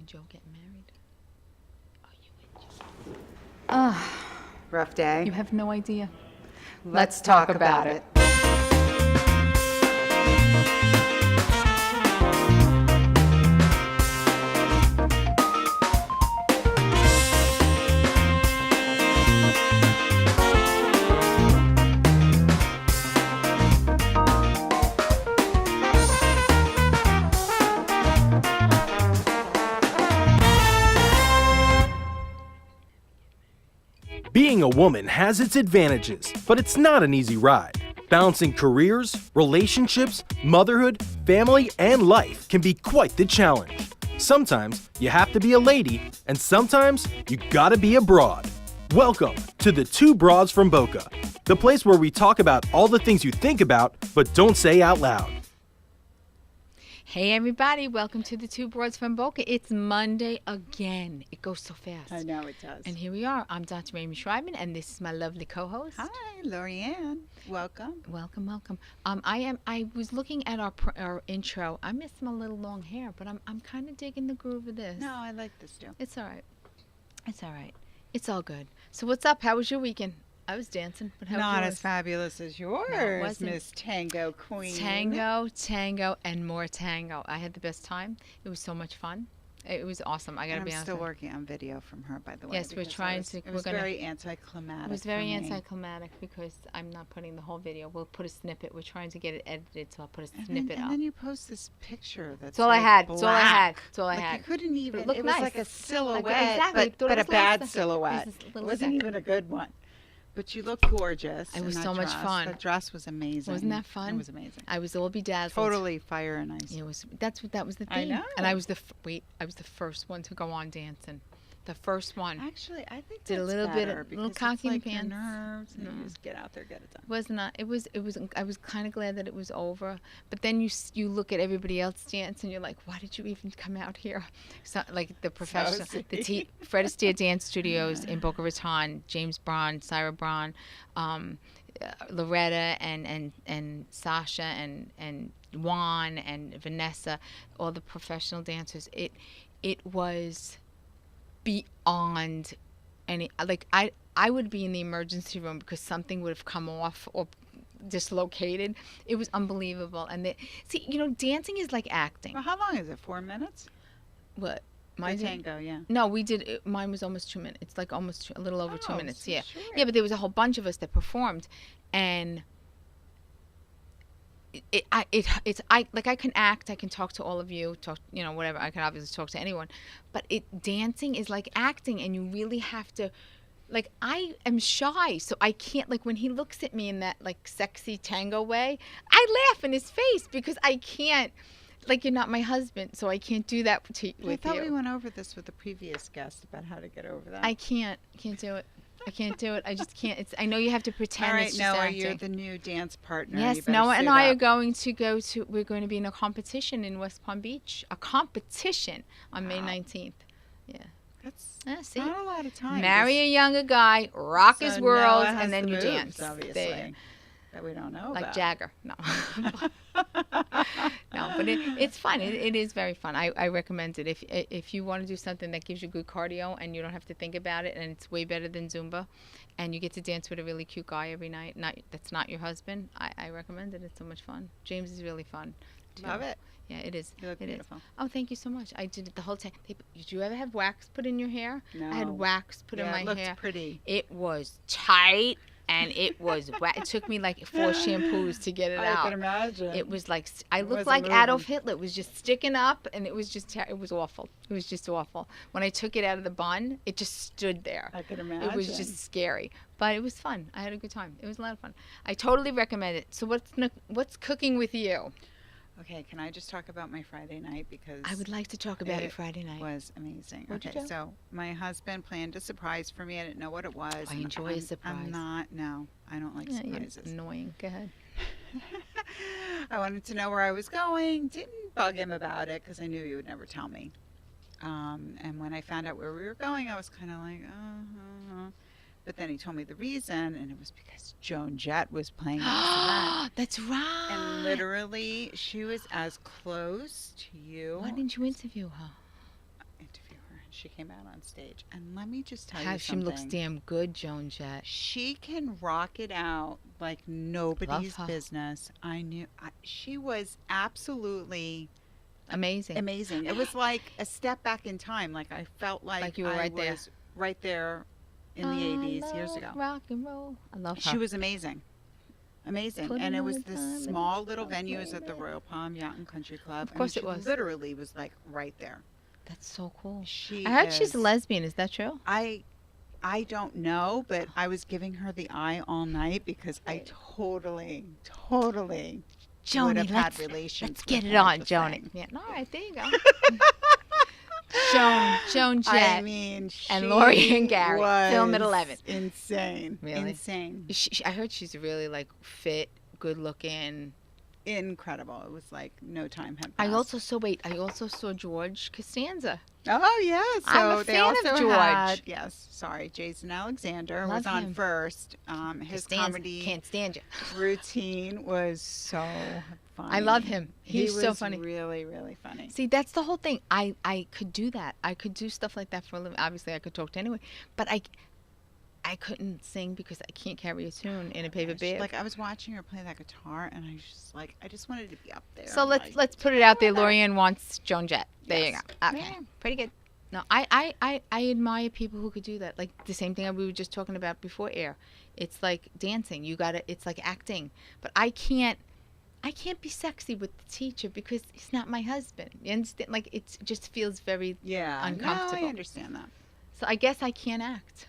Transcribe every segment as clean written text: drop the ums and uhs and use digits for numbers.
and Joe getting married? Are you and Joe? Rough day. You have no idea. Let's talk about it. Being a woman has its advantages, but it's not an easy ride. Balancing careers, relationships, motherhood, family, and life can be quite the challenge. Sometimes you have to be a lady, and sometimes you gotta be a broad. Welcome to the Two Broads from Boca, the place where we talk about all the things you think about but don't say out loud. Hey everybody, welcome to the Two Broads from Boca. It's Monday again. It goes so fast. I know it does. And here we are. I'm Dr. Amy Schreiber, and this is my lovely co-host. Hi, Lorianne. Welcome. Welcome, welcome. I was looking at our intro. I missed my little long hair, but I'm kind of digging the groove of this. No, I like this too. It's all right. It's all right. It's all good. So what's up? How was your weekend? I was dancing, but how was Not yours? as fabulous as yours, wasn't. Miss Tango Queen. Tango, and more tango. I had the best time. It was so much fun. It was awesome. I gotta And be I'm honest. still working on video from her, by the way. Yes, we're because trying to. It was very anticlimactic. It was very for me. anticlimactic because I'm not putting the whole video. We'll put a snippet. We're trying to get it edited, so I'll put a snippet and up. then you post this picture that's That's all I like had. Black. That's all I had. That's all I Like had. You couldn't even. looked It was nice. like a silhouette, exactly. I thought but it a was bad nice. silhouette. It was a It little wasn't bad. even a good one. But you look gorgeous. It was in so that much dress. fun. The dress was amazing. Wasn't that fun? It was amazing. I was all bedazzled. Totally fire and ice. It was. That was the theme. I know. And I was I was the first one to go on dancing. The first one. Actually, I think Did a that's little bit better of- little because cocky in it's the like your pants. nerves, and you just get out there, get it done. Was not. It was. I was kind of glad that it was over. But then you look at everybody else dance, and you're like, why did you even come out here? So, like the professional, Fred Astaire Dance Studios in Boca Raton, James Braun, Syra Braun, Loretta, and Sasha, and Juan, and Vanessa, all the professional dancers. It was beyond any, like I would be in the emergency room because something would have come off or dislocated. It was unbelievable. And see, dancing is like acting. Well, how long is it? 4 minutes? What? The tango, yeah. No, we did. Mine was almost 2 minutes. It's like almost a little over 2 minutes. So Yeah, short. yeah. But there was a whole bunch of us that performed, and I can act. I can talk to all of you. Whatever. I can obviously talk to anyone, but dancing is like acting, and you really have to. Like, I am shy, so I can't, like, when he looks at me in that, like, sexy tango way, I laugh in his face because I can't, like, you're not my husband, so I can't do that with you. I thought we went over this with the previous guest about how to get over that. I can't do it. I can't do it. I just can't. I know you have to pretend. All right, it's just Noah, acting. you're the new dance partner. Yes, You better Noah and suit I up. are going to we're going to be in a competition in West Palm Beach. A competition on May 19th. Yeah. That's See? not a lot of time. Marry a younger guy, rock So his world, Noah has and then the you moves, dance. obviously, There. that we don't know Like about. Jagger. No. No, but it's fun. It is very fun. I recommend it. If you want to do something that gives you good cardio and you don't have to think about it, and it's way better than Zumba, and you get to dance with a really cute guy every night, that's not your husband, I recommend it. It's so much fun. James is really fun. Too. Love it. Yeah, it is. You look It is. beautiful. Oh, thank you so much. I did it the whole time. Did you ever have wax put in your hair? No. I had wax put in my it looked hair. pretty. It was tight, and it was wet. It took me like 4 shampoos to get it out. I can imagine. It was like, I looked wasn't like moving. Adolf Hitler. It was just sticking up, and it was just, it was awful. It was just awful. When I took it out of the bun, it just stood there. I can imagine. It was just scary. But it was fun. I had a good time. It was a lot of fun. I totally recommend it. So what's cooking with you? Okay, can I just talk about my Friday night because I would like to talk about it Friday night. It was amazing. What'd you Okay, do? so my husband planned a surprise for me. I didn't know what it was. I and enjoy a surprise. No, I don't like Yeah, you're surprises. annoying. Go ahead. I wanted to know where I was going. Didn't bug him about it because I knew he would never tell me. And when I found out where we were going, I was kind of like, But then he told me the reason, and it was because Joan Jett was playing at this event. That's right. And literally, she was as close to you. Why didn't you interview her? Interview she came out on stage. And let me just tell How you she something. looks damn good, Joan Jett. She can rock it out like nobody's her. business. She was absolutely Amazing. amazing. It was like a step back in time. Like I felt like you were I right there. was right there in the 80s years ago. Rock and roll. I love her. She was amazing. Amazing. Put And it it on was the this time small and little I'll venue. It play was at the it. Royal Palm Yacht and Country Club. Of course I it mean, was. She literally was like right there. That's so cool. She I heard she's is- a lesbian. Is that true? I don't know, but I was giving her the eye all night because I totally would Joni, have had let's relations. let's get with it her, on, just Joni. saying. Yeah. All right, there you go. Joan Jett. I mean, and Lori and she Gary. was Film at 11. Insane. Really? Insane. I heard she's really like fit, good looking. Incredible. It was like no time had passed. I also saw George Costanza. Oh yeah, so I'm a they fan of also George. had Jason Alexander was Love on him. first. His Costanza. comedy Can't stand you. routine was so funny. I love him. He's he so was funny. Really, really funny. See, that's the whole thing. I could do that. I could do stuff like that for a living. Obviously, I could talk to anyone, but I couldn't sing because I can't carry a tune in a paper bag. Like I was watching her play that guitar, and I just wanted to be up there. So like, let's put it out there. Lorianne wants Joan Jett. There you Yes. go. Okay, Yeah. pretty good. No, I admire people who could do that. Like the same thing we were just talking about before air. It's like dancing. It's like acting. But I can't be sexy with the teacher because he's not my husband. You understand? Like it just feels very uncomfortable. No, I understand that. So I guess I can't act.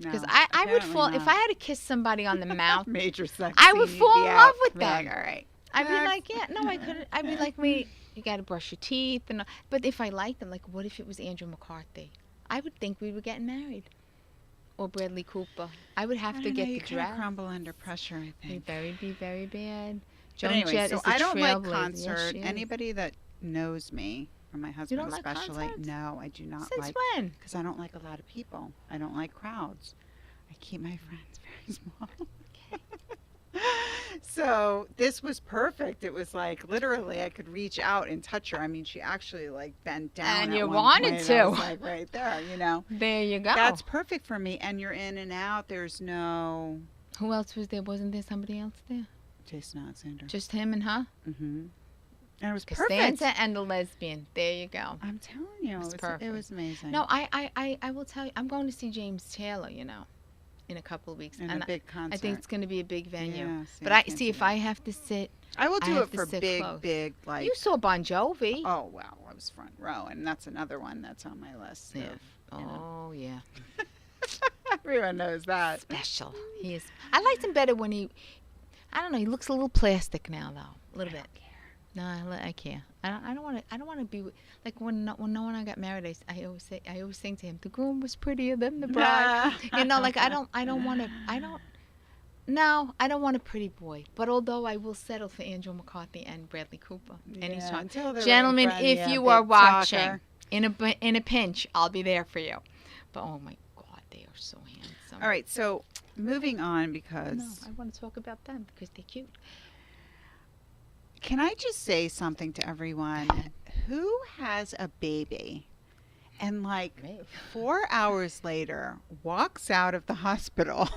No, Because I would apparently fall if not. I had to kiss somebody on the mouth. Major sex. I would scene, fall you'd in be love out. with Like, them. all right. I'd be Next. like, yeah, no, I couldn't. I'd be like, wait, you got to brush your teeth, but if I liked them, like, what if it was Andrew McCarthy? I would think we were getting married, or Bradley Cooper. I would have I to don't get know, the you kinda dress. crumble under pressure, I think. Be very bad. But Joan anyway, Jett so is the I don't like trailblazer. concert. Yes, she is. Anybody that knows me, or my husband don't like especially, concerts? no, I do not Since like. when? Because I don't like a lot of people. I don't like crowds. I keep my friends very small. So this was perfect. It was like literally I could reach out and touch her. I mean, she actually like bent down. And at you one wanted point. to. I was like right there, you know. There you go. That's perfect for me. And you're in and out. There's no Who else was there? Wasn't there somebody else there? Jason Alexander. Just him and her? Mm-hmm. And it was perfect. Costanza and the lesbian. There you go. I'm telling you, It's it perfect. was amazing. No, I will tell you, I'm going to see James Taylor, in a couple of weeks. in and a big concert. I think it's going to be a big venue. Yeah, But I can't see do if that. I have to sit. I will I do have it to for sit big, close. big like. You saw Bon Jovi. Oh wow, I was front row, and that's another one that's on my list. Yeah. Of, you know. Oh, yeah. Everyone knows that. Special. He is. I liked him better when I don't know, he looks a little plastic now, though. A little bit. No, I care. I don't want to. I don't want to be like when Noah and I got married. I always think to him, the groom was prettier than the bride. Like I don't want to. No, I don't want a pretty boy. But although I will settle for Andrew McCarthy and Bradley Cooper, any Yeah, time. until they're right Gentlemen, in front of if you, you big are watching, talker. in a pinch, I'll be there for you. But oh my God, they are so handsome. All right, so moving on because No, I want to talk about them because they're cute. can I just say something to everyone who has a baby and like Me. 4 hours later walks out of the hospital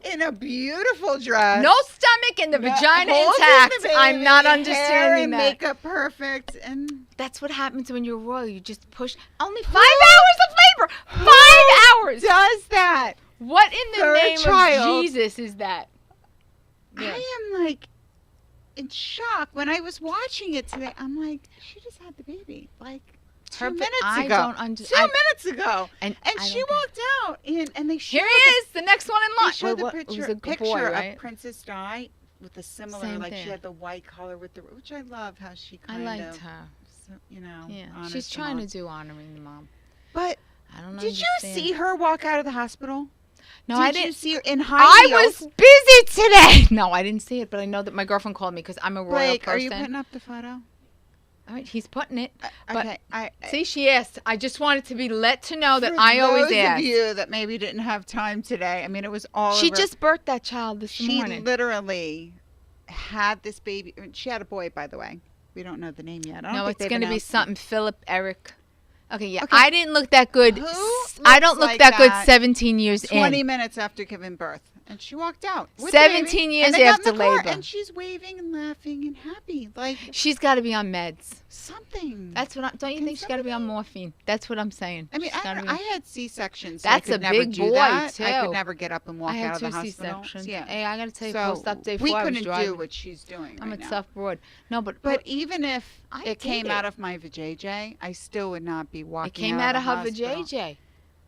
in a beautiful dress. No stomach and the vagina holding intact. the baby, I'm not hair understanding and that. makeup perfect, and That's what happens when you're royal. You just push. Only 5 hours of labor. 5 hours. does that? What in the For a name child. of Jesus is that? Yeah. I am like in shock when I was watching it today. I'm like, she just had the baby like 2 Her- minutes I ago. don't 2 minutes ago, And, and I she don't- walked out, and they showed Here he is, the next one in They line. showed the Wait, what? It was picture, a good boy, right? of Princess Di with a similar, Same like she thing. had the white collar with the, which I love how she I kind liked of, her. you know, Yeah, honors she's the trying mom. to do honoring the mom. But I don't know. did you see her walk out of the hospital? No, did I you didn't. see her in high I heels? was busy today. No, I didn't see it, but I know that my girlfriend called me because I'm a royal Blake, person. are you putting up the photo? All right, he's putting it. But Okay, I see, she asked. I just wanted to be let to know that for I always those ask. of you that maybe didn't have time today, I mean, it was all She over. just birthed that child this She morning. literally had this baby. She had a boy, by the way. We don't know the name yet. I don't No, think it's they've going to be announced it. something Philip Eric. Okay, yeah. Okay. I didn't look that good. Who I don't looks look like that good that 17 years 20 in. minutes after giving birth. And she walked out. With the baby, 17 years and they got after in the car, labor. And she's waving and laughing and happy. Like She's got to be on meds. something. That's what don't you Can think she's got to be on somebody- morphine? That's what I'm saying. I mean, She's gotta be- I had C-sections. So That's I could a never big do boy, that. too. I could never get up and walk I out had of the 2 hospital. C-sections. Yeah. Hey, I got to tell you, So post-op day 4, we I was couldn't driving. do what she's doing I'm right at now. South Broad. No, But even if I it came did out it. of my vajayjay, I still would not be walking It came out out of her the hospital. vajayjay.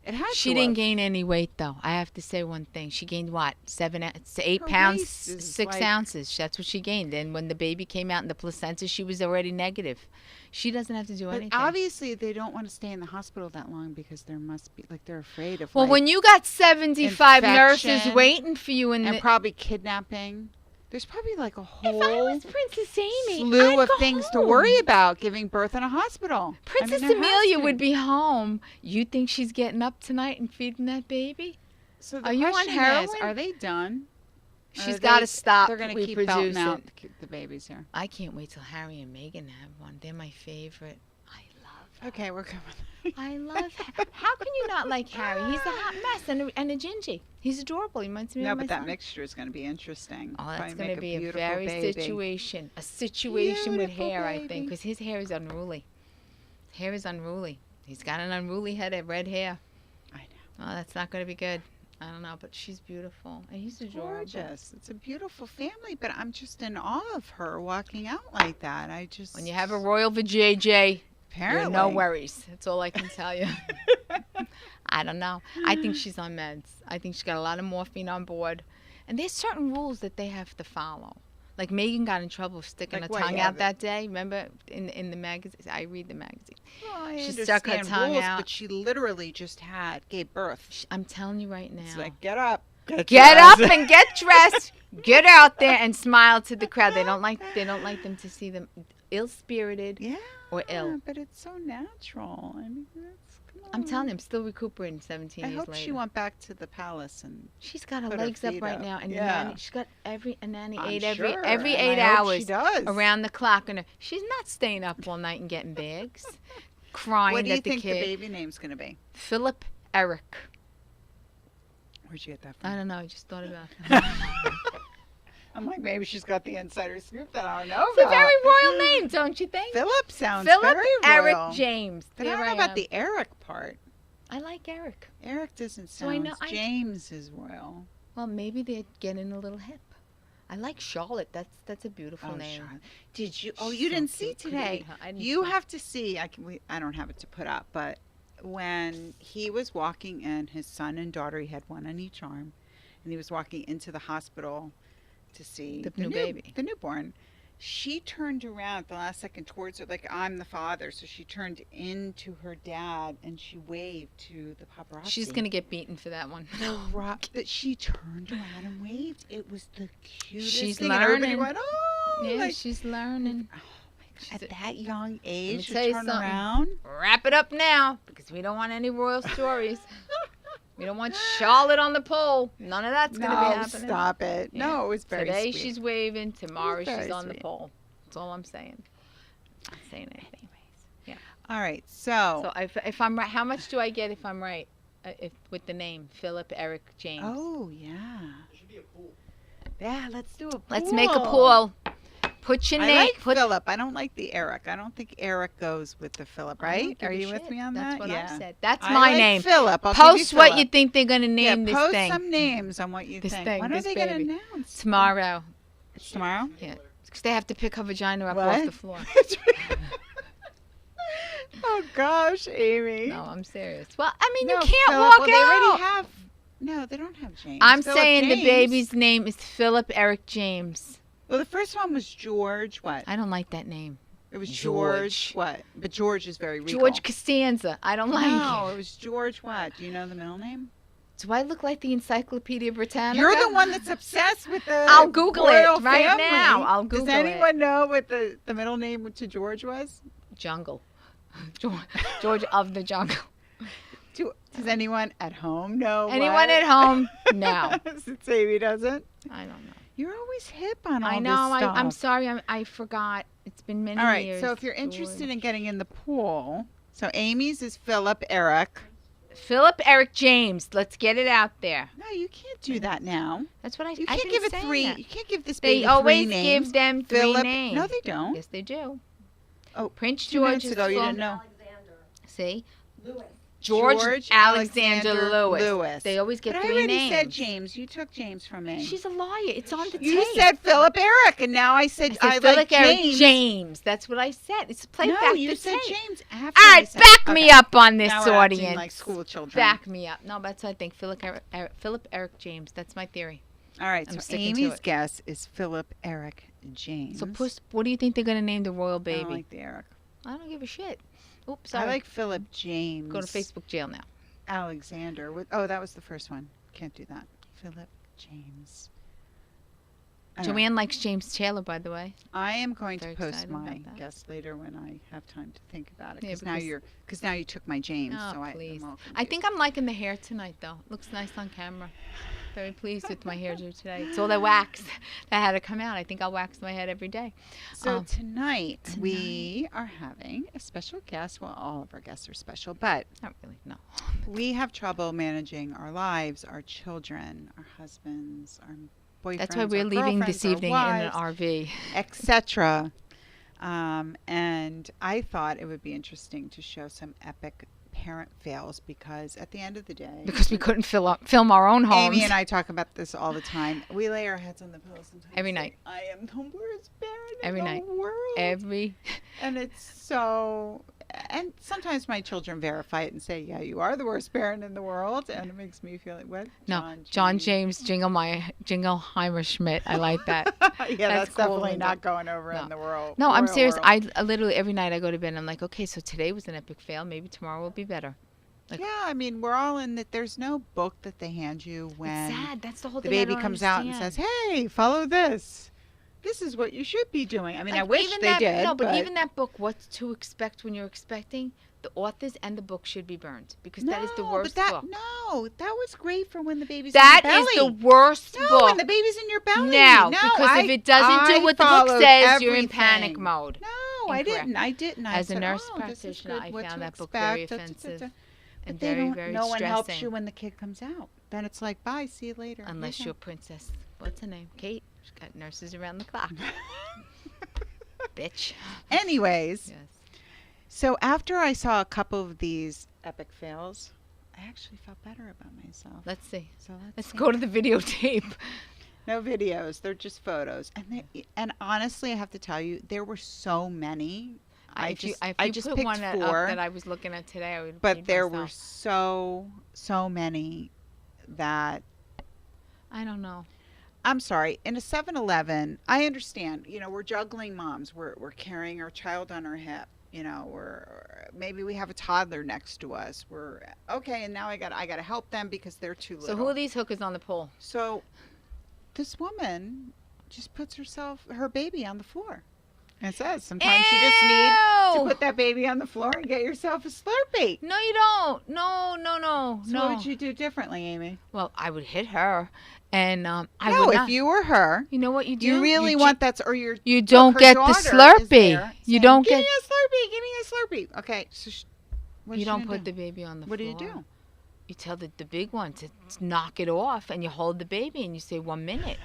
It had She to didn't have. gain any weight, though. I have to say one thing. She gained what? 8 Her pounds, waist is 6 like- ounces. That's what she gained. And when the baby came out in the placenta, she was already negative. She doesn't have to do But anything. obviously, they don't want to stay in the hospital that long because there must be they're afraid of Well, like, when you got 75 nurses infection waiting for you in and the... probably kidnapping. There's probably like a If I whole was Princess Amy, slew I'd of go things to home. worry about giving birth in a hospital. Princess there has Amelia to would be home. You think she's getting up tonight and feeding that baby? So the Are you on question heroin? is, are they done? Or She's are got they- to stop They're going to keep belting reproducing. out the babies here. I can't wait till Harry and Meghan have one. They're my favorite. I love Okay, we're coming. I love. How can you not like Harry? He's a hot mess and a gingy. He's adorable. He reminds me No, of my but that son. mixture is going to be interesting. Oh, that's Probably going make to be a beautiful very baby. situation. A situation with Beautiful hair, I baby. think, because his hair is unruly. Hair is unruly. He's got an unruly head of red hair. I know. Oh, that's not going to be good. I don't know, but she's beautiful and he's adorable. Gorgeous. It's a beautiful family, but I'm just in awe of her walking out like that. I just When you have a royal vajayjay, apparently you're no worries. That's all I can tell you. I don't know. I think she's on meds. I think she's got a lot of morphine on board. And there's certain rules that they have to follow. Like Megan got in trouble for sticking Like her what? tongue Yeah, out but- that day. Remember in the magazine? I read the magazine. Well, I She understand stuck her tongue rules, out. but she literally just gave birth. I'm telling you right now. It's like get up, Get up and get dressed. Get out there and smile to the crowd. They don't like them to see them ill-spirited yeah, or ill. but it's so natural. I mean, come on. I'm telling you, I'm still recuperating 17 I years hope later. she went back to the palace and She's got her put her legs up feet right up. now, and Yeah. nanny, she's got a nanny I'm ate sure, every and 8 I hope hours she does. around the clock, and she's not staying up all night and getting bags, crying What do you that the think the kid. baby name's gonna be? Philip Eric. Where'd you get that I from? don't know. I just thought about it. I'm like, maybe she's got the insider scoop that I don't know It's a about. very royal name, don't you think? Philip sounds Philip very Eric royal. James. But I There don't know I about am. the Eric part. I like Eric. Eric doesn't So I sound. know- I- James is royal. Well, maybe they're getting a little hip. I like Charlotte. That's a beautiful name. Charlotte. Did you? Oh, She's you so didn't see cute. today. I didn't You see. have to see. I don't have it to put up, but when he was walking in, his son and daughter, he had one on each arm, and he was walking into the hospital to see The new baby. the newborn. She turned around at the last second towards her, like I'm the father. So she turned into her dad and she waved to the paparazzi. She's gonna get beaten for that one. That she turned around and waved. It was the cutest She's thing. And everybody learning. went, oh, Yeah, like, she's learning. oh my She's God. At a- that young age, tell to you turn something. around. Wrap it up now because we don't want any royal stories. We don't want Charlotte on the pole. None of that's gonna be No, happening. stop it. Yeah. No, it was very Today sweet. she's waving. Tomorrow very she's on the sweet. pole. That's all I'm saying. I'm not saying anything. All right, so. So if I'm right, how much do I get if I'm right? If with the name Philip Eric James. Oh yeah. Yeah, let's do a pool. Let's make a pool. Put your I name. like Philip. I don't like the Eric. I don't think Eric goes with the Philip, I don't right? give Are a you with shit. me on That's that? what yeah. I said. That's I my like name. Philip. I'll give Post you what Philip. you think they're gonna name this post thing some names on what you This think. thing, When are this they going to baby. announce? tomorrow. It's tomorrow? Yeah, because they have to pick her vagina up What? off the floor. Oh gosh, Amy. No, I'm serious. Well, I mean, No, you can't Philip, walk well, they out. already have. No, they don't have James. I'm Philip saying the James. baby's name is Philip Eric James. Well, the first one was George. What? I don't like that name. It was George. George. What? But George is very regal. George Costanza. I don't like No, it. it was George. What? Do you know the middle name? Do I look like the Encyclopedia Britannica? You're the one that's obsessed with the. I'll Google it royal right family. now. I'll Google Does it. anyone know what the middle name to George was? Jungle. George of the Jungle. Does anyone at home know? Anyone at home? No. Since Amy doesn't. I don't know. You're always hip on all I this know. stuff. I'm sorry. I forgot. It's been many All right. years. So if you're interested in getting in the pool, so Amy's is Philip Eric. Philip Eric James. Let's get it out there. No, you can't do that now. That's what You I've can't been give it saying 3. that. You can't give this They baby always 3 names. give them 3 Philip. names. No, they don't. Yes, they do. Oh, Prince 2 George minutes is ago you full- didn't know. See? Lewis. George Alexander Lewis. They always get but 3 I already names. said James. You took James from me. She's a liar. It's on the You tape. said Philip Eric, and now I said I, I said Philip like Eric James. James. That's what I said. It's play No, back you the said tape. James after. All I right, said- back me okay. up on this Now we're acting audience. like school children. Back me up. No, that's what I think. Philip Eric James. That's my theory. All right, I'm so sticking to Amy's it. guess is Philip Eric James. So, Puss, what do you think they're going to name the royal I baby? don't like the Eric. I don't give a shit. Oops, I sorry. like Philip James. Go to Facebook jail now. Alexander. Oh, that was the first one. Can't do that. Philip James. I don't know. Joanne likes James Taylor, by the way. I am going Very to post excited my about that. guess later when I have time to think about it. Yeah, Because now you took my James. Oh, so please. I'm all I confused. think I'm liking the hair tonight, though. Looks nice on camera. Very pleased with my hairdo today. It's all that wax that had to come out. I think I'll wax my head every day. So tonight we are having a special guest. Well, all of our guests are special, but Not really, no. we have trouble managing our lives, our children, our husbands, our boyfriends. That's why we're our leaving this girlfriends, evening our in an wives, RV. etc. And I thought it would be interesting to show some epic parent fails because at the end of the day, Because we couldn't film our own homes. Amy and I talk about this all the time. We lay our heads on the pillow sometimes. Every and night. say, I am the worst parent Every in night. the world. Every And it's so. And sometimes my children verify it and say, "Yeah, you are the worst parent in the world," and it makes me feel like what? no, John James Jingleheimer Schmidt. I like that. Yeah, that's cool, definitely Linda. not going over No. in the world. No, I'm royal serious. world. I literally every night I go to bed and I'm like, okay, so today was an epic fail. Maybe tomorrow will be better. Like- Yeah, I mean, we're all in that. There's no book that they hand you It's when sad. That's the whole the thing. I baby don't comes out and understand. says, "Hey, follow this. This is what you should be doing." I mean, I Like, wish even they that, did. No, but even that book, What to Expect When You're Expecting, the authors and the book should be burned because that is the worst book. No, that was great for when the baby's That in your is belly. the worst No, book. when the baby's in your belly. Now, No, because if it doesn't do what the book followed says, you're in everything. panic mode. No, I Incorrect. didn't. I didn't. I As a said, nurse "Oh, this is practitioner, good, I what found to that book very expect, offensive But and they very, don't, very no one helps stressing. you when the kid comes out. Then it's like, bye, see you later. Unless Okay. you're Princess. What's her name? Kate. She's got nurses around the clock. Bitch. Anyways, Yes. so after I saw a couple of these epic fails, I actually felt better about myself. Let's see. So Let's see. go to the videotape. No videos; they're just photos. And honestly, I have to tell you, there were so many. I if you just put picked one up 4, that I was looking at today, I would. but read there were myself. so many that I don't know. I'm sorry. In a 7-Eleven, I understand. We're juggling moms. We're carrying our child on our hip. Maybe we have a toddler next to us. We're okay, and now I got to help them because they're too little. So who are these hookers on the pole? So this woman just puts her baby on the floor. And it says sometimes you just need to Ew! put that baby on the floor and get yourself a Slurpee. No, you don't. No. So no. what would you do differently, Amy? Well, I would hit her, and I No, would if not. you were her, You know what you do? you really ju- want that, or you're. You don't her get the daughter is Slurpee. there You saying, don't give get. me a Slurpee. Give me a Slurpee. Okay. So what You is she don't gonna put do? the baby on the What do floor. you do? You tell the big one to knock it off, and you hold the baby, and you say 1 minute.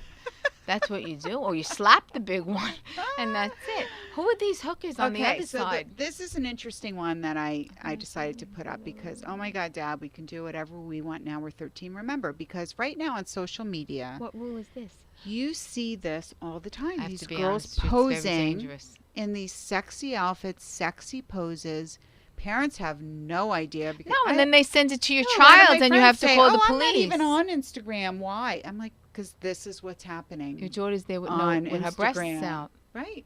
That's what you do, or you slap the big one, and that's it. Who are these hookers on the other so side? this is an interesting one that I decided to put up because, oh my God, Dad, we can do whatever we want now. We're 13. Remember, because right now on social media, What rule is this? you see this all the time. I have These to be girls honest, it's very posing dangerous. in these sexy outfits, sexy poses. Parents have no idea because No, and then they send it to your No, a lot of child, my and you have friends to say, call the "Oh, police. I'm not even on Instagram. Why?" I'm like, because this is what's happening. Your daughter's there with, on with her breasts Instagram. out. Right.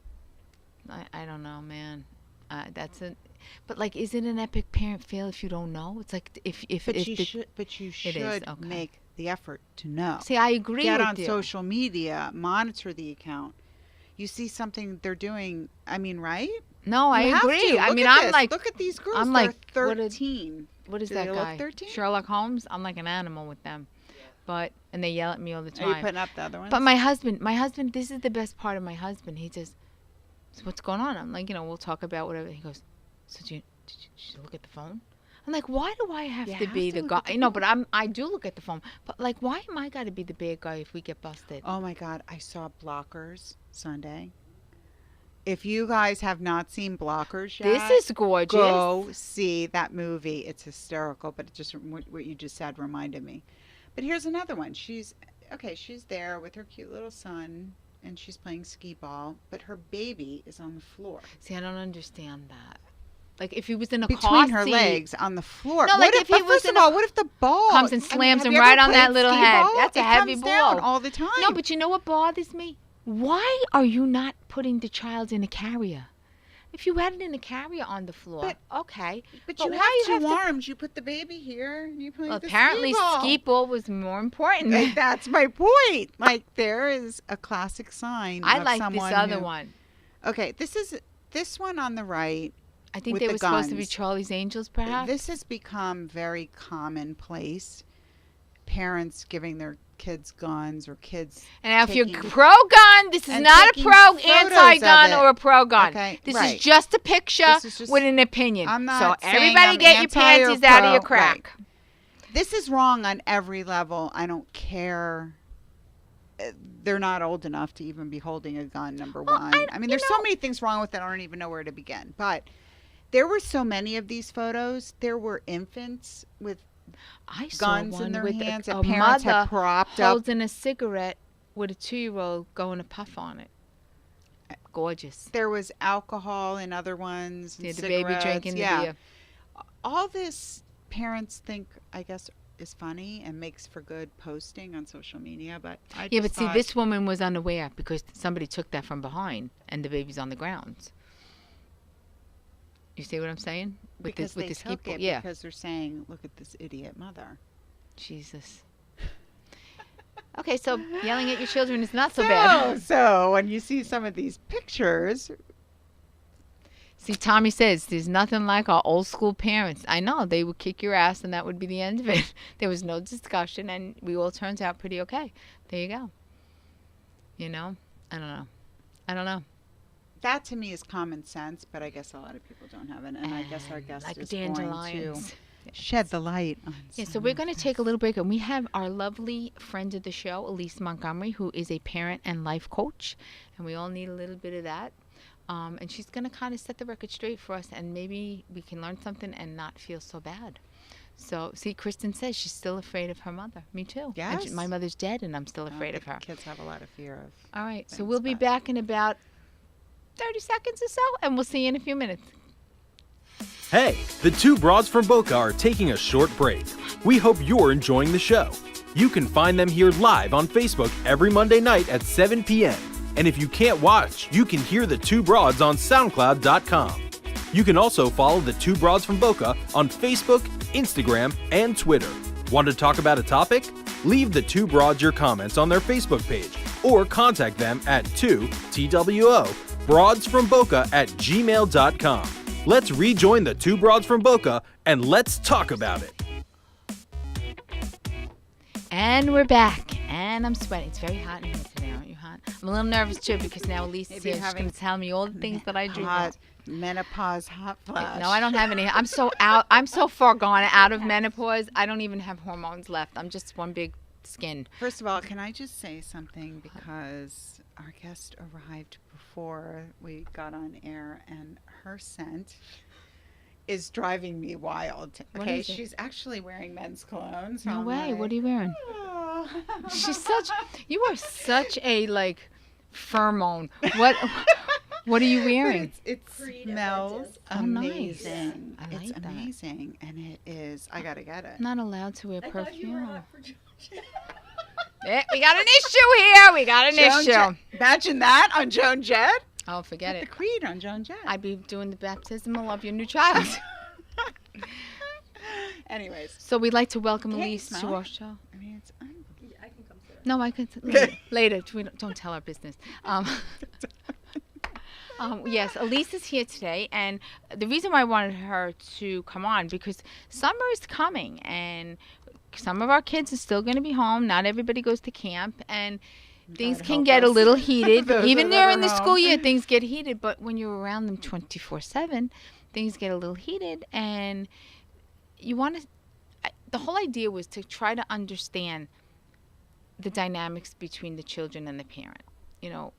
I don't know, man. That's a, but like, is it an epic parent fail if you don't know? It's like if But if you the, should. But you is, should okay. make the effort to know. see, I agree Get with on you. social media, monitor the account. You see something they're doing. I mean, right? No, I You have agree. to. I Look mean, at I'm this. like, look at these girls. I'm They're like, what a- 13. what is Do that they look guy? 13? Sherlock Holmes. I'm like an animal with them, and they yell at me all the Are you time. putting up the other ones? But my husband, this is the best part of my husband. He just So what's going on? I'm like, we'll talk about whatever. He goes, so did you look at the phone? I'm like, why do I have to be the guy? No, but I do look at the phone. But like, why am I got to be the bad guy if we get busted? Oh my God, I saw Blockers Sunday. If you guys have not seen Blockers yet, This is gorgeous. go see that movie. It's hysterical, but it just what you just said reminded me. But here's another one. She's there with her cute little son, and she's playing skee ball, but her baby is on the floor. See, I don't understand that. Like, if he was in a car Between her seat, legs on the floor. No, like if he was first in of all, what if the ball comes and slams have him you right ever on that played little skee head? ball? That's a It heavy comes ball. down all the time. No, but you know what bothers me? Why are you not putting the child in a carrier? If you had it in a carrier on the floor, okay. But But you why have you two have to- arms. You put the baby here, and you play Well, the apparently, skee ball. skee ball was more important. That's my point. Like, there is a classic sign. I of like this someone other who- one. Okay, this one on the right. I think with they the were supposed to be guns. Charlie's Angels, perhaps. This has become very commonplace. Parents giving their kids guns or kids. And now if you're taking- pro-gun, this is and not a taking photos of anti-gun it. or a pro-gun. Okay, This right. is just a picture This is just- with an opinion. I'm not so saying everybody I'm get your anti or panties out of your pro, crack. This is wrong on every level. I don't care. They're not old enough to even be holding a gun, number Well, one. I mean, you there's know- so many things wrong with it. I don't even know where to begin. But there were so many of these photos. There were infants with I saw guns one in their with hands a that parents mother had propped up. holding a cigarette with a 2-year-old going to puff on it. Gorgeous. There was alcohol in other ones. And Yeah, the baby cigarettes. drinking Yeah. the beer. All this parents think, I guess, is funny and makes for good posting on social media. But I Yeah, just but see, thought- this woman was unaware because somebody took that from behind, and the baby's on the ground. You see what I'm saying? because they this took it yeah. because they're saying, look at this idiot mother. Jesus. Okay, so yelling at your children is not so bad. So when you see some of these pictures, See, Tommy says there's nothing like our old school parents. I know they would kick your ass, and that would be the end of it. There was no discussion, and we all turned out pretty okay. There you go. I don't know. that to me is common sense, but I guess a lot of people don't have it. And I guess our guest like is going to dandelions. shed the light on Yeah, so some we're of going to this. take a little break, and we have our lovely friend of the show, Elise Montgomerie, who is a parent and life coach, and we all need a little bit of that. And she's going to kind of set the record straight for us, and maybe we can learn something and not feel so bad. So, see, Kristen says she's still afraid of her mother. Me too. And Yes. my mother's dead, and I'm still I afraid of think her. Kids have a lot of fear of. All right, so things, we'll be but- back in about 30 seconds or so, and we'll see you in a few minutes. Hey, the two broads from Boca are taking a short break. We hope you're enjoying the show. You can find them here live on Facebook every Monday night at 7 p.m. And if you can't watch, you can hear the two broads on SoundCloud.com. You can also follow the two broads from Boca on Facebook, Instagram, and Twitter. Want to talk about a topic? Leave the two broads your comments on their Facebook page or contact them at 2TWO broadsfromboca@gmail.com. Let's rejoin the two broads from Boca and let's talk about it. And we're back, and I'm sweating. It's very hot in here today, aren't you hot? I'm a little nervous too because now Elise is Maybe here. She's having going to tell me all the things that I do. Hot menopause, hot flash. No, I don't have any. I'm so out. I'm so far gone out of menopause. I don't even have hormones left. I'm just one big skin. First of all, can I just say something because our guest arrived before we got on air and her scent is driving me wild. What Okay, is it? she's actually wearing men's cologne. So No I'm way. like, What are you wearing? "Oh." You are such a pheromone. What are you But wearing? it smells Oh, nice. amazing. I like It's that. amazing, and it is. I gotta get it. I'm not allowed to wear perfume. We got an issue here. We got an Joan issue. Jett. Imagine that on Joan Jett. Oh, forget Get it. the creed on Joan Jett. I'd be doing the baptismal of your new child. Anyways, So we'd like to welcome Can't you Elise to smell our it? show. I mean, it's No, I could later. Don't tell our business. Yes, Elise is here today, and the reason why I wanted her to come on because summer is coming, and some of our kids are still going to be home. Not everybody goes to camp, and things God can help get a us. little heated. Those Even that are during the school home. year, things get heated. But when you're around them 24/7, things get a little heated, and you want to. The whole idea was to try to understand the dynamics between the children and the parent. You know,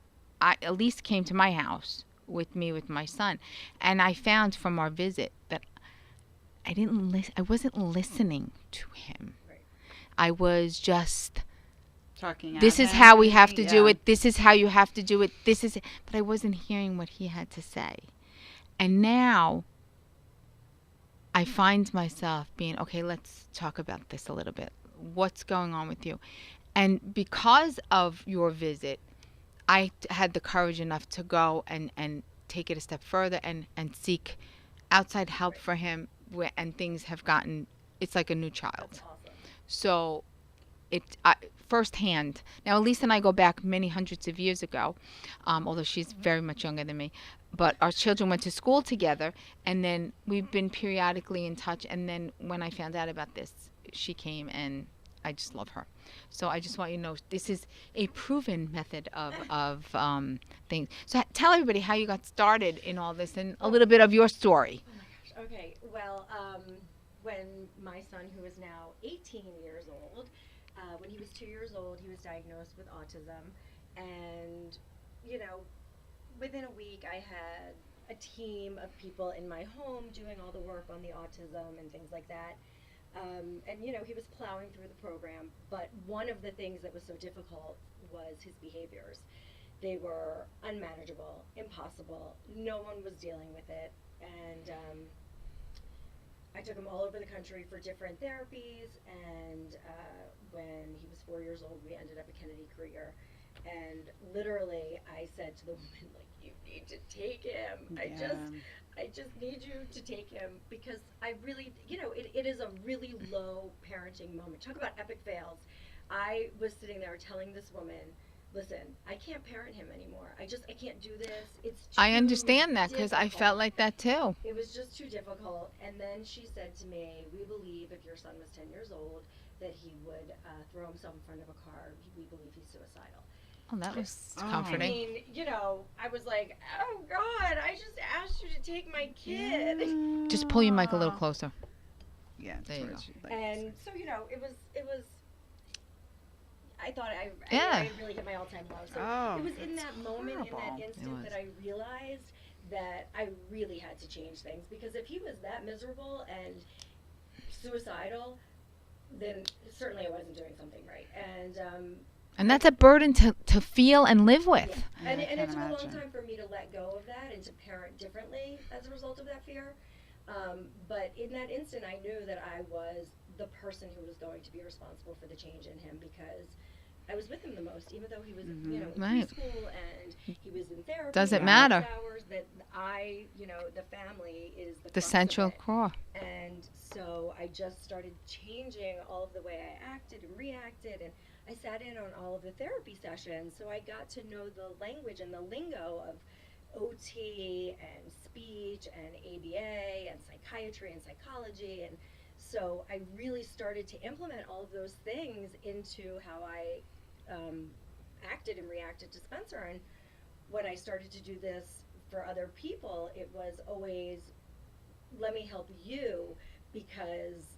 Elise came to my house with me with my son, and I found from our visit that I didn't listen. I wasn't listening to him. Right. I was just, Talking at this is him, how we have to do yeah. it. This is how you have to do it. This is, but I wasn't hearing what he had to say. And now I find myself being, okay, let's talk about this a little bit. What's going on with you? And because of your visit, I had the courage enough to go and take it a step further and seek outside help for him, and things have gotten, it's like a new child. That's awesome. So firsthand. Now, Elise and I go back many hundreds of years ago, although she's very much younger than me. But our children went to school together, and then we've been periodically in touch. And then when I found out about this, she came, and I just love her. So I just want you to know this is a proven method of things. So tell everybody how you got started in all this and a little bit of your story. Oh my gosh. Okay. Well, when my son, who is now 18 years old, when he was 2 years old, he was diagnosed with autism. And, you know, within a week, I had a team of people in my home doing all the work on the autism and things like that. And, you know, he was plowing through the program. But one of the things that was so difficult was his behaviors. They were unmanageable, impossible. No one was dealing with it. And I took him all over the country for different therapies. And when he was 4 years old, we ended up at Kennedy Krieger. And literally, I said to the woman, like, you need to take him. Yeah. I just need you to take him because I really, you know, it is a really low parenting moment. Talk about epic fails. I was sitting there telling this woman, listen, I can't parent him anymore. I can't do this. It's too I understand that because I difficult. felt like that too. It was just too difficult. And then she said to me, we believe if your son was 10 years old that he would throw himself in front of a car. We believe he's suicidal. Oh, that was Oh. I comforting. mean, you know, I was like, oh God, I just asked you to take my kid. Just pull your mic a little closer. Yeah, that's There you what go. she'd like to And say. so, you know, it was. I thought Yeah. I really hit my all-time low. So Oh, it was in that's that moment, in horrible. that It instant, was. that I realized that I really had to change things. Because if he was that miserable and suicidal, then certainly I wasn't doing something right. And that's a burden to feel and live with. Yeah. Yeah, I And it can't took a long imagine. time for me to let go of that and to parent differently as a result of that fear. But in that instant, I knew that I was the person who was going to be responsible for the change in him because I was with him the most, even though he was, you know, in Right. preschool and he was in therapy. Doesn't and matter. Hours that you know, the family is the The crux of central it. core. And so I just started changing all of the way I acted and reacted, and I sat in on all of the therapy sessions, so I got to know the language and the lingo of OT and speech and ABA and psychiatry and psychology, and so I really started to implement all of those things into how I acted and reacted to Spencer. And when I started to do this for other people, it was always, let me help you, because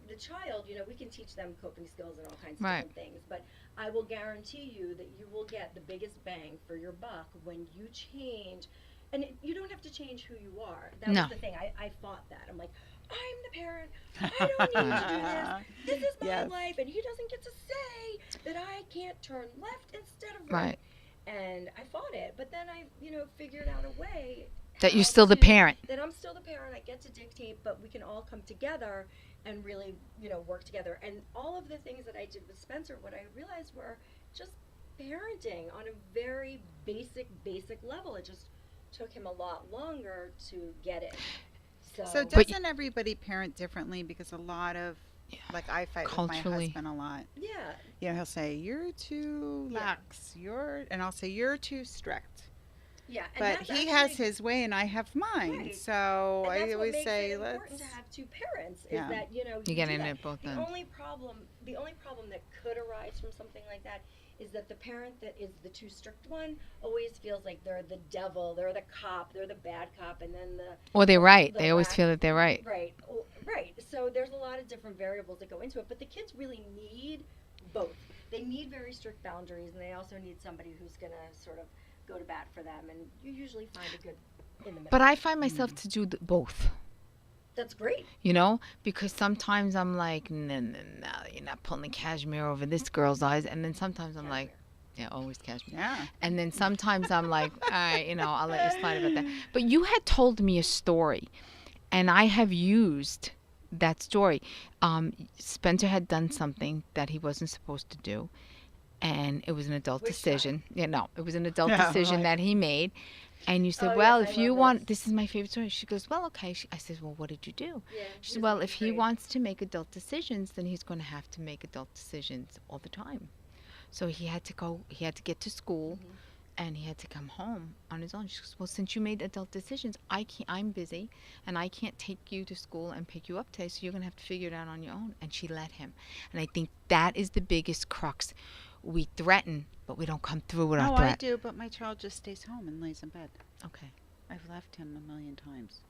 the child, you know, we can teach them coping skills and all kinds of Right. different things, but I will guarantee you that you will get the biggest bang for your buck when you change. And you don't have to change who you are. That No. was the thing. I fought that. I'm like, I'm the parent. I don't need to do this. This is my Yes. life, and he doesn't get to say that I can't turn left instead of Right. And I fought it, but then I, you know, figured out a way That you're how still the to- parent. That I'm still the parent. I get to dictate, but we can all come together and really, you know, work together. And all of the things that I did with Spencer, what I realized were just parenting on a very basic level. It just took him a lot longer to get it. So But doesn't everybody parent differently? Because a lot of, like, I fight with my Culturally. husband a lot. yeah, You know, he'll say, you're too Yeah. lax, and I'll say, you're too strict. yeah. And But that's he has actually- his way and I have mine. Right. So and I that's what always makes say, it important let's. to have two parents. Is Yeah. that, you know, You get do in that. it both The ends. only problem that could arise from something like that is that the parent that is the too strict one always feels like they're the devil, they're the cop, they're the bad cop, and then Or they're right. the They always lack, feel that they're right. right, right. So there's a lot of different variables that go into it, but the kids really need both. They need very strict boundaries, and they also need somebody who's going to sort of go to bat for them, and you usually find a good in the middle. But I find myself to do both. That's great. You know, because sometimes I'm like, no, no, no, you're not pulling the cashmere over this girl's eyes. And then sometimes I'm like, yeah, always cashmere. Yeah. And then sometimes I'm like, all right, I'll let you slide about that. But you had told me a story, and I have used that story. Spencer had done something that he wasn't supposed to do, and it was an adult Which decision. Yeah, no, it was an adult Yeah, decision right. that he made. And you said, Oh, well, yes, if I you love want, this is my favorite story. She goes, well, okay. I said, well, what did you do? Yeah, She this said, well, is if he great. wants to make adult decisions, then he's going to have to make adult decisions all the time. So he had to get to school, and he had to come home on his own. She goes, well, since you made adult decisions, I'm busy, and I can't take you to school and pick you up today, so you're going to have to figure it out on your own. And she let him. And I think that is the biggest crux. We threaten, but we don't come through with our Oh, threat. I do, but my child just stays home and lays in bed. Okay. I've left him a million times.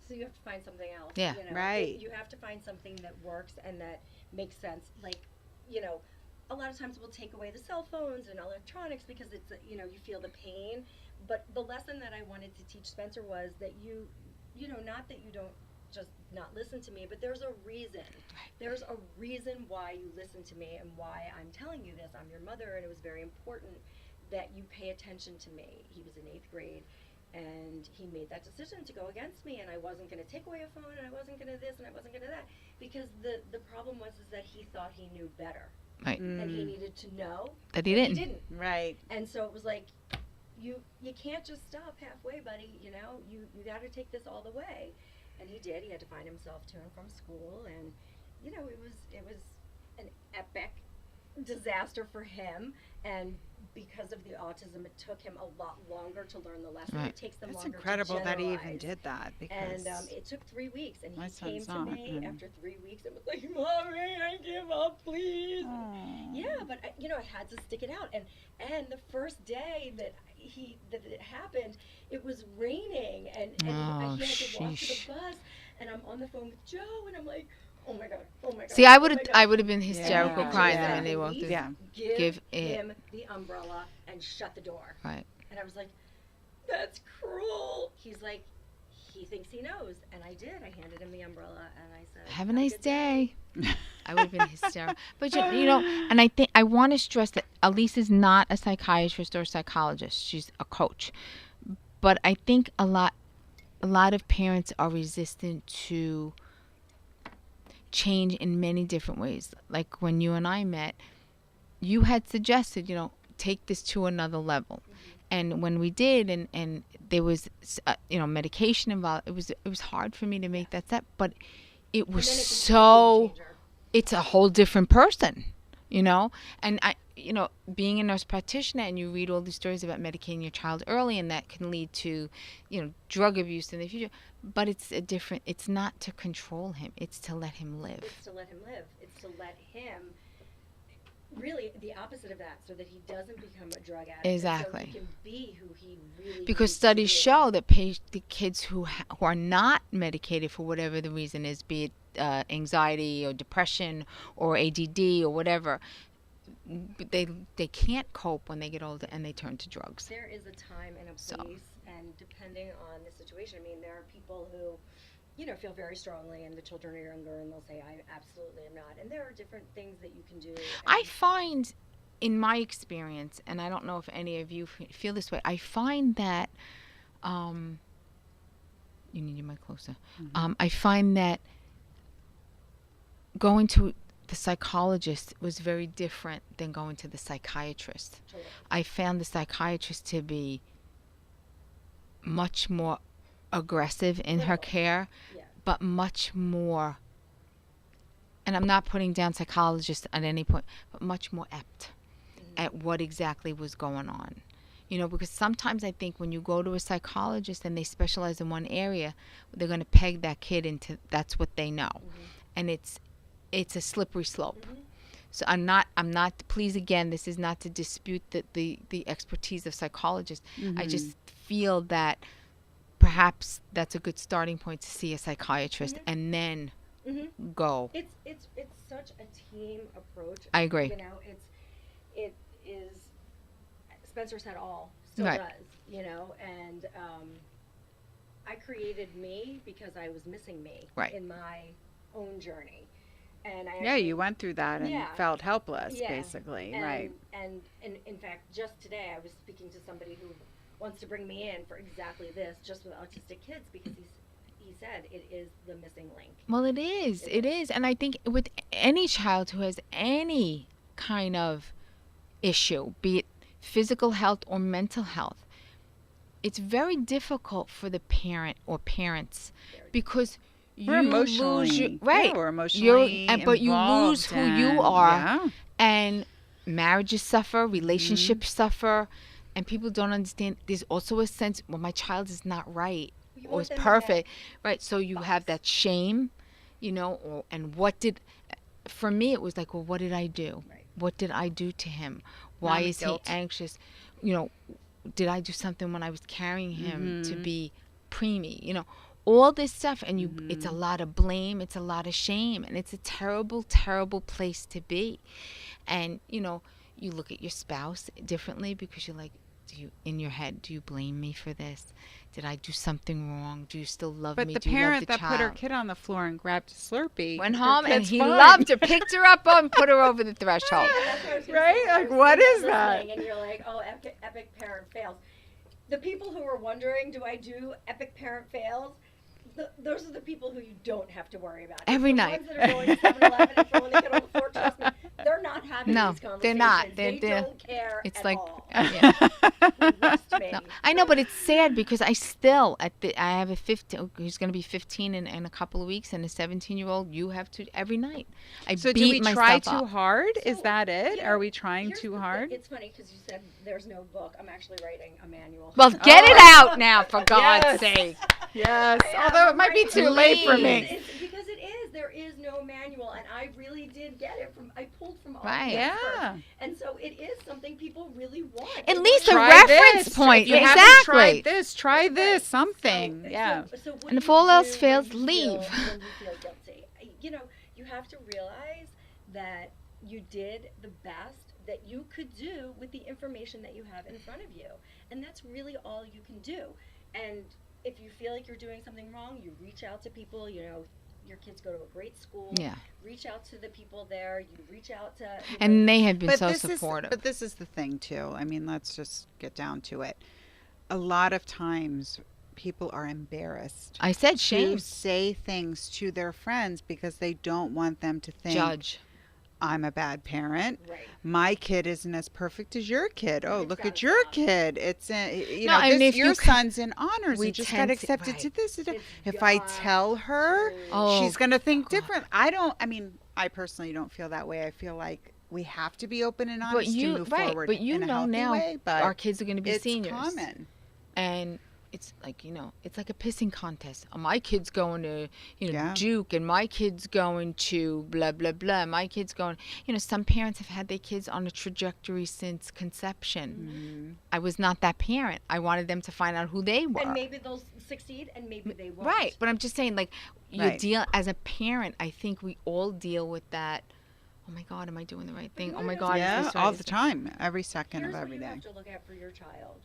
So you have to find something else. Yeah. Right. You have to find something that works and that makes sense. Like, a lot of times we'll take away the cell phones and electronics because it's, you feel the pain. But the lesson that I wanted to teach Spencer was that not that you don't just not listen to me, but there's a reason. There's a reason why you listen to me and why I'm telling you this. I'm your mother, and it was very important that you pay attention to me. He was in 8th grade. And he made that decision to go against me, and I wasn't going to take away a phone, and I wasn't going to this, and I wasn't going to that, because the problem was is that he thought he knew better, Right. and he needed to know That he that didn't. He didn't, Right. and so it was like, you can't just stop halfway, buddy. You got to take this all the way, and he did. He had to find himself to and from school, and it was an epic disaster for him, and because of the autism, it took him a lot longer to learn the lesson. Right. It takes them That's longer incredible to that he even generalize. did that because And it took 3 weeks, and my he came son's to not, me and- after 3 weeks and was like, "Mommy, I give up, please." Aw. Yeah, but I had to stick it out. And the first day that it happened, it was raining, and Oh, he had to walk to sheesh. the bus, and I'm on the phone with Joe, and I'm like, "Oh my god, oh my god." See, I oh would my have, God." I would have been hysterical Yeah. crying Yeah. when they walked in. Yeah. Give it. him the umbrella and shut the door. Right. And I was like, "That's cruel." He's like, he thinks he knows, and I did. I handed him the umbrella, and I said, Have a nice good day." day. I would have been hysterical. But and I think I want to stress that Elise is not a psychiatrist or a psychologist. She's a coach. But I think a lot of parents are resistant to change in many different ways. Like when you and I met, you had suggested, take this to another level. And when we did, and there was, medication involved, it was hard for me to make that step. But it was And then it's a so, game changer. it's a whole different person, And I, being a nurse practitioner, and you read all these stories about medicating your child early, and that can lead to, drug abuse in the future. But it's not to control him. It's to let him live. It's to let him live. It's to let him, really the opposite of that, so that he doesn't become a drug addict. Exactly. So he can be who he really Because needs to studies be. show that the kids who are not medicated for whatever the reason is, be it anxiety or depression or ADD or whatever, they can't cope when they get older, and they turn to drugs. There is a time and a place, and depending on the situation, there are people who, feel very strongly, and the children are younger, and they'll say, "I absolutely am not." And there are different things that you can do. I and- find, in my experience, and I don't know if any of you feel this way, I find that, you need your mic closer. I find that going to the psychologist was very different than going to the psychiatrist. Totally. I found the psychiatrist to be much more aggressive in her Critical. care, Yeah. but much more, and I'm not putting down psychologists at any point, but much more apt at what exactly was going on. Because sometimes I think when you go to a psychologist and they specialize in one area, they're going to peg that kid into that's what they know. And it's a slippery slope. So I'm not, please again, this is not to dispute the expertise of psychologists. I just feel that perhaps that's a good starting point to see a psychiatrist and then go. It's such a team approach. I agree. You know, it is. Spencer said all still Right. does. You know, and I created me because I was missing me Right. in my own journey. And I Yeah, actually, you went through that and Yeah. felt helpless, Yeah. basically, and, right? And in fact, just today I was speaking to somebody who wants to bring me in for exactly this, just with autistic kids, because he said it is the missing link. Well, it is. It is. And I think with any child who has any kind of issue, be it physical health or mental health, it's very difficult for the parent or parents because We're you emotionally, lose your, yeah, right. we're emotionally But you lose who involved you and- are, Yeah. and marriages suffer, relationships suffer, and people don't understand. There's also a sense, well, my child is not right You or want is them in perfect, right? So you have box. that shame, and what did, for me, it was like, well, what did I do? Right. What did I do to him? Why is he guilt. anxious? Did I do something when I was carrying him to be preemie? All this stuff, and it's a lot of blame, it's a lot of shame, and it's a terrible, terrible place to be. And you look at your spouse differently because you're like, in your head, do you blame me for this? Did I do something wrong? Do you still love But me? the Do you love parent the that child? put her kid on the floor and grabbed a Slurpee Went her home and kid's he fine. loved her, picked her up and put her over the threshold. That's what I was gonna Right? say. I Like, was what sitting is there that? listening, And you're like, oh, epic parent fails. The people who are wondering, do I do epic parent fails? Those are the people who you don't have to worry about. It's Every the night. ones that are going to 7-Eleven and throwing the kid on the floor. Trust me, they're not having No, these conversations. they're not. They They're- don't care It's at like, all. yeah. Trust me. No, I know, but it's sad because I still I have a 15. He's going to be 15 in a couple of weeks, and a 17-year-old. You have to every night. I So beat do we try myself too up. hard? Is So, that it? you Are know, we trying here's too the hard? It's funny because you said there's no book. I'm actually writing a manual. Well, get it out now, for God's Yes. sake. Yes. I am. Although it might be Writing too a late for manual. me. It's because it is. There is no manual, and I really did get it from. I pulled from all Right. the experts. Yeah. And so it is something people really want. At They least want a to- Try reference this. point. If you Exactly. haven't tried this, try this. Something. So- Yeah. So what And do if you all else do fails, when you leave. When you feel guilty, you have to realize that you did the best that you could do with the information that you have in front of you, and that's really all you can do. And if you feel like you're doing something wrong, you reach out to people. Your kids go to a great school. Yeah. Reach out to the people there. You reach out to. And they have been But so this supportive. But this is the thing too. I mean, let's just get down to it. A lot of times people are embarrassed I said to shame. say things to their friends because they don't want them to think Judge. I'm a bad parent. Right. My kid isn't as perfect as your kid. Oh, It's look gotta at your stop. kid. It's you No, know and if your you son's in honors we and just tend got to- accepted right. to this. It's If I got tell her, to- Oh, she's going to think God. different. I personally don't feel that way. I feel like we have to be open and But honest to you, move right? forward But you in a know healthy now, way, but our kids are going to be it's seniors, common. and it's like it's like a pissing contest. My kid's going to Yeah. Duke, and my kid's going to blah blah blah. My kid's going. Some parents have had their kids on a trajectory since conception. I was not that parent. I wanted them to find out who they were. And maybe they'll succeed, and maybe they won't. Right, but I'm just saying, like, you Right. deal as a parent. I think we all deal with that. Oh my God, am I doing the right thing? Oh my God, is Yeah, this right? all Is the this- time, every second Here's of what every you day. have to look at for your child.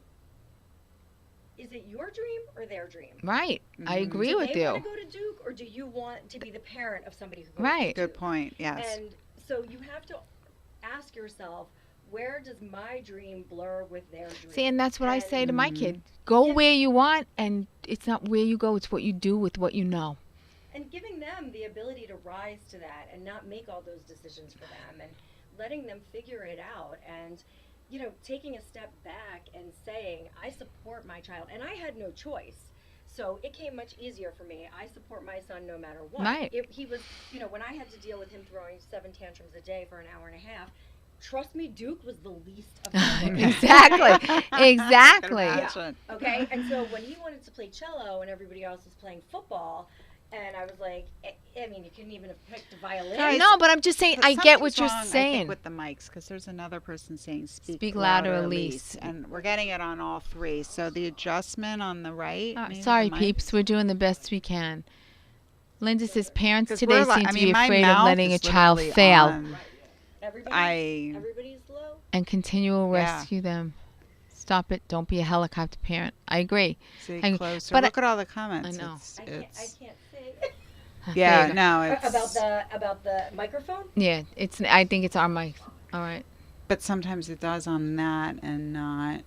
Is it your dream or their dream? Right, I agree Do with they you. want to go to Duke, or do you want to be the parent of somebody who goes Right. to Good Duke? point. Yes. And so you have to ask yourself, where does my dream blur with their dream? See, and that's what I And- say to my kid: go Yeah. where you want, and it's not where you go; it's what you do with what you know. And giving them the ability to rise to that and not make all those decisions for them, and letting them figure it out, and taking a step back and saying, I support my child. And I had no choice. So it came much easier for me. I support my son no matter what. Right. He was, when I had to deal with him throwing 7 tantrums a day for an hour and a half, trust me, Duke was the least of my worries. Exactly, exactly. Imagine. Okay, and so when he wanted to play cello and everybody else was playing football, And I was like, I mean, you couldn't even have picked a violin. Guys, No, but I'm just saying, But I get what something's you're wrong, I think, saying. with the mics, because there's another person saying Speak louder, Elise. Elise. And we're getting it on all three. So the adjustment on the right. Maybe Sorry, the mics? peeps. We're doing the best we can. Linda says parents 'Cause today we're like- seem I to mean, be my afraid of mouth letting a is child literally fail on- Everybody's low. and continual Yeah. rescue them. Stop it. Don't be a helicopter parent. I agree. See, I- closer. but Look at all the comments. I know. I can't say Yeah, There you go. no, it's about the microphone. Yeah, I think it's our mic. All right. But sometimes it does on that and not.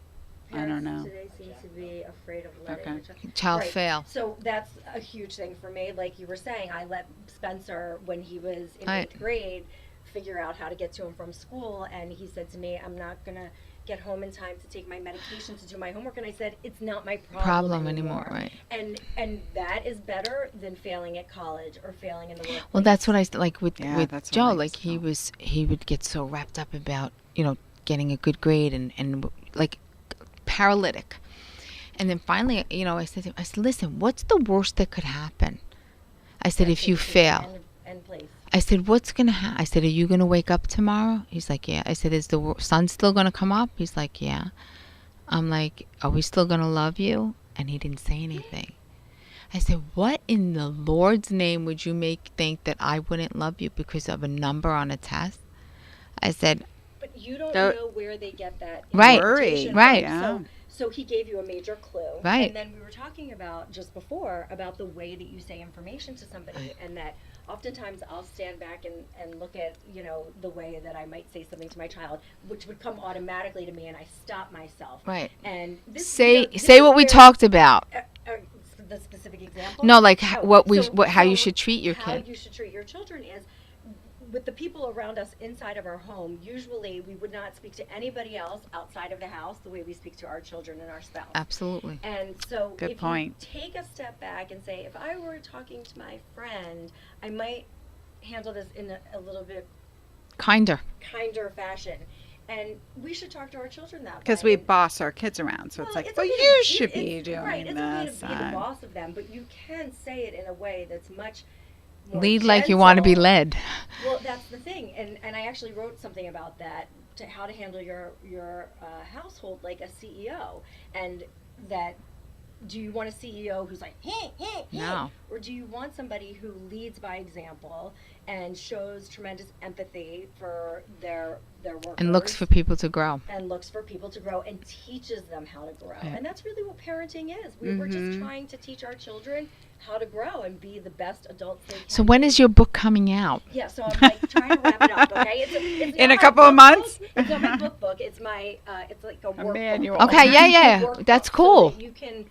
I don't Parents know. today seem to be afraid of letting Okay. a child. Child Right. fail. So that's a huge thing for me. Like you were saying, I let Spencer, when he was in Right. 8th grade, figure out how to get to him from school. And he said to me, I'm not going to get home in time to take my medication to do my homework. And I said, it's not my problem Anymore, right? And that is better than failing at college or failing in the workplace. Well, that's what I like with Yeah, with that's what Joe. I Like just he would get so wrapped up about getting a good grade and like paralytic. And then finally, I said to him, listen, what's the worst that could happen? I said, if you fail. And place. I said, what's going to happen? I said, are you going to wake up tomorrow? He's like, yeah. I said, is the sun still going to come up? He's like, yeah. I'm like, are we still going to love you? And he didn't say anything. I said, what in the Lord's name would you think that I wouldn't love you because of a number on a test? I said, But you don't Don't- know where they get that Right, interpretation from. right. Yeah. So he gave you a major clue. Right. And then we were talking about just before about the way that you say information to somebody, and that oftentimes I'll stand back and look at, the way that I might say something to my child, which would come automatically to me, and I stop myself. right. And this, Say this say is what we where- talked about. The specific example? No, like how you so should treat your How kid. you should treat your children is, with the people around us inside of our home, usually we would not speak to anybody else outside of the house the way we speak to our children and our spouse. Absolutely. And so Good if point. you take a step back and say, if I were talking to my friend, I might handle this in a little bit Kinder. kinder fashion. And we should talk to our children that way. Because we boss our kids around. So it's like, well, okay you to- should be it's- doing right, it's this. okay to be the boss of them, but you can say it in a way that's much more Lead like you want to be gentle. led. Well, that's the thing, and I actually wrote something about that, to how to handle your household like a CEO, and that, do you want a CEO who's like, hey, hey, hey, No. or do you want somebody who leads by example and shows tremendous empathy for their workers And looks for people to grow. and looks for people to grow and teaches them how to grow? Yeah. And that's really what parenting is. We're just Mhm. trying to teach our children how to grow and be the best adults they can. So when is your book coming out? Yeah, so I'm like trying to wrap it up. Okay, it's In not a my couple of book months? book, It's not my book. It's my it's like a workbook. manual. Okay, yeah. It's a workbook That's so cool. that you can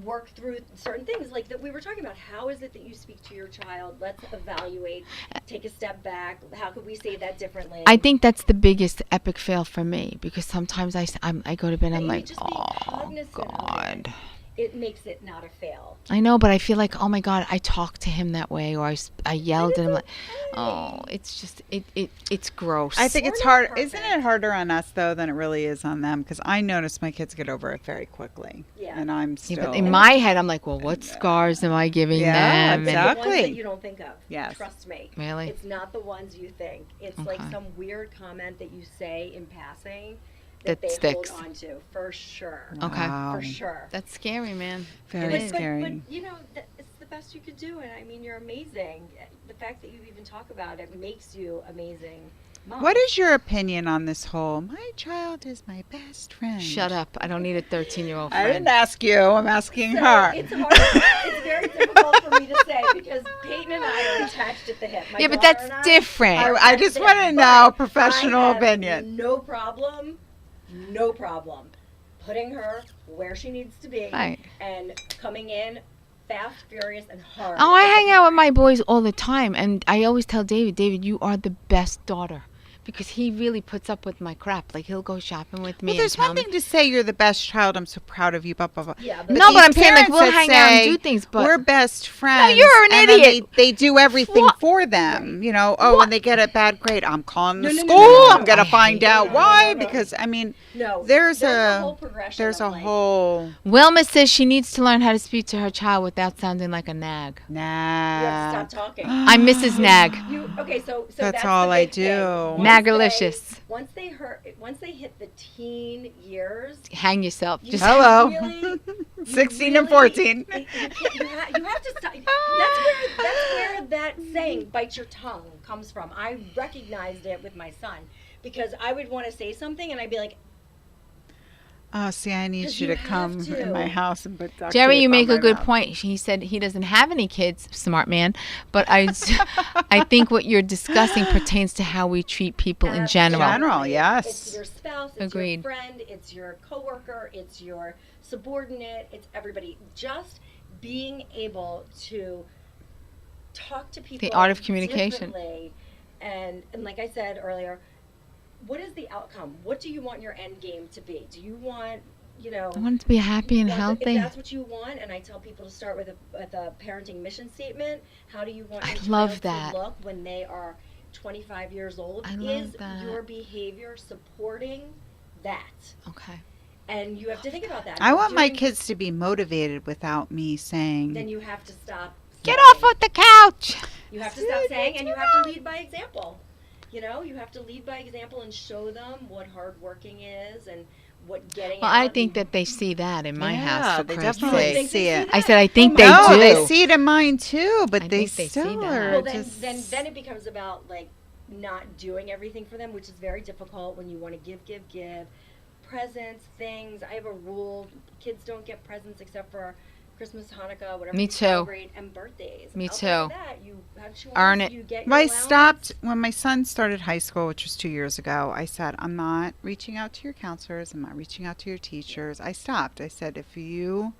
work through certain things like that we were talking about. How is it that you speak to your child? Let's evaluate. Take a step back. How could we say that differently? I think that's the biggest epic fail for me because sometimes I go to bed and I'm But you like, just be oh, cognizant of it. God. It makes it not a fail. I know, but I feel like, oh my God, I talked to him that way, or I yelled at him. Like, oh, it's just it's gross. I think We're it's not hard. perfect. Isn't it harder on us though than it really is on them? Because I notice my kids get over it very quickly. Yeah. And I'm Yeah, still. but in my head, I'm like, well, what scars am I giving Yeah, them? The exactly. ones that you don't think of. Yes. Trust me. Really? It's not the ones you think. It's like Okay. some weird comment that you say in passing That they sticks. hold on to, for sure. Okay. Wow. For sure. That's scary, man. Very It is. scary. But you know, it's the best you could do, and I mean, you're amazing. The fact that you even talk about it makes you amazing. Mom. What is your opinion on this whole? My child is my best friend. Shut up. I don't need a 13-year-old I didn't friend. ask you. I'm asking So her. it's hard. It's very difficult for me to say because Peyton and I are attached at the hip. My Yeah, but daughter that's and I different. are I attached just at the want hip. to know But professional I have opinion. No problem putting her where she needs to be Right. and coming in fast, furious, and hard. Oh, I hang out with my boys all the time, and I always tell David, you are the best daughter because he really puts up with my crap. Like he'll go shopping with me. Well, there's and tell one me. thing to say you're the best child. I'm so proud of you. Blah blah blah. Yeah, No, but these I'm saying like parents we'll that hang out and say, do things. But we're best friends. you're an and then idiot. They do everything What? for them. You know. Oh, What? when they get a bad grade, I'm calling the No, no, school. no, no, no, I'm no. gonna I find hate out that. why. No, no, no. Because I mean, No, there's a a whole progression. there's a of, like, whole Wilma says she needs to learn how to speak to her child without sounding like a nag. You have to stop talking. I'm Mrs. Nag. So That's the all I big thing. do. Nagalicious. Once they hit the teen years, Hang yourself. you Just Hello. really, 16 and 14. You have to stop. That's where that saying "bite your tongue" comes from. I recognized it with my son because I would want to say something and I'd be like, Oh, see, I need 'Cause you you to come have to. in my house and put duct Jerry, tape you on make my a good mouth. point. He said he doesn't have any kids, smart man. But I think what you're discussing pertains to how we treat people in general. General, yes. It's your spouse, it's Agreed. your friend, it's your coworker, it's your subordinate, it's everybody. Just being able to talk to people The art of communication. differently. And like I said earlier, what is the outcome? What do you want your end game to be? Do you want, I want it to be happy and If healthy. that's what you want, and I tell people to start with a parenting mission statement. How do you want your I love child that. to look when they are 25 years old? I love Is that. your behavior supporting that? Okay. And you have to think about that. I If want you're my doing- kids to be motivated without me saying, Then you have to stop. Get saying- off of the couch. You have to stop saying, and you have to lead by example. You have to lead by example and show them what hard working is and what getting. Well, out I think and- that they see that in my Yeah, house. For they Christ's definitely sake. Think see they it. I said I think Oh they my no, do. they see it in mine too, but I they think they see still that. are Well, then, just... then it becomes about like not doing everything for them, which is very difficult when you want to give presents, things. I have a rule: kids don't get presents except for Christmas, Hanukkah, whatever Me you too. celebrate, and birthdays. Me Outside of too. That, you have to Earn it. You get your Well, I allowance. stopped when my son started high school, which was 2 years ago. I said, I'm not reaching out to your counselors. I'm not reaching out to your teachers. I stopped. I said, if you're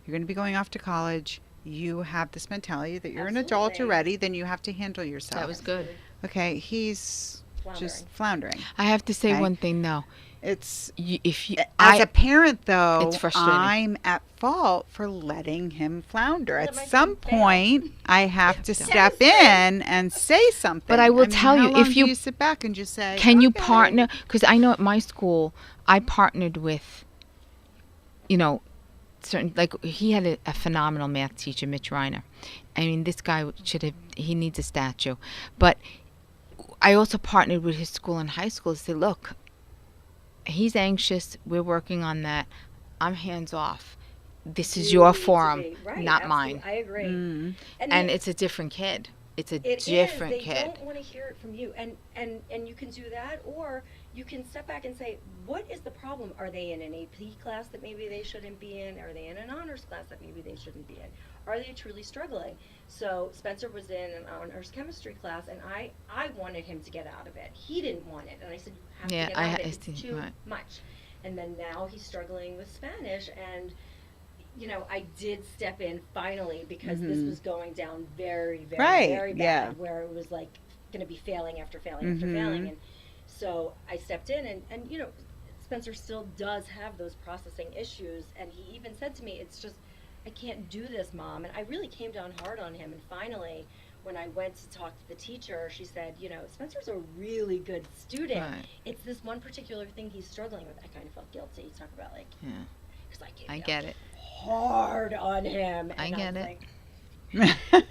going to be going off to college, you have this mentality that you're an adult Absolutely. already, then you have to handle yourself. That was good. Okay, he's just floundering. I have to say Okay. one thing though. It's If you, as a parent though, It's frustrating. I'm at fault for letting him flounder. Let At my some son fail. point, I have to Yeah. step in and say something. But I will mean, tell how you, long if do you- you sit back and just say, can you "Okay." partner? Because I know at my school, I partnered with, certain, like he had a phenomenal math teacher, Mitch Reiner. I mean, this guy he needs a statue. But I also partnered with his school and high school to say, look, he's anxious. We're working on that. I'm hands off. This is You your need to forum, be- right, not absolutely. mine. I agree. Mm. And it's a different kid. It's a It different is. They kid. don't want to hear it from you, and you can do that, or you can step back and say, what is the problem? Are they in an AP class that maybe they shouldn't be in? Are they in an honors class that maybe they shouldn't be in? Are they truly struggling? So Spencer was in an honors chemistry class, and I wanted him to get out of it. He didn't want it, and I said, you have Yeah, to get out of I it. It's see, too right. much. And then now he's struggling with Spanish, and I did step in finally because this was going down very, very, Right, very bad, yeah. where it was like going to be failing after failing after failing. And so I stepped in, and Spencer still does have those processing issues. And he even said to me, it's just, I can't do this, Mom. And I really came down hard on him. And finally, when I went to talk to the teacher, she said, Spencer's a really good student. Right. It's this one particular thing he's struggling with. I kind of felt guilty. Talk about like, Yeah, because I get it. hard on him. I And get was it. like,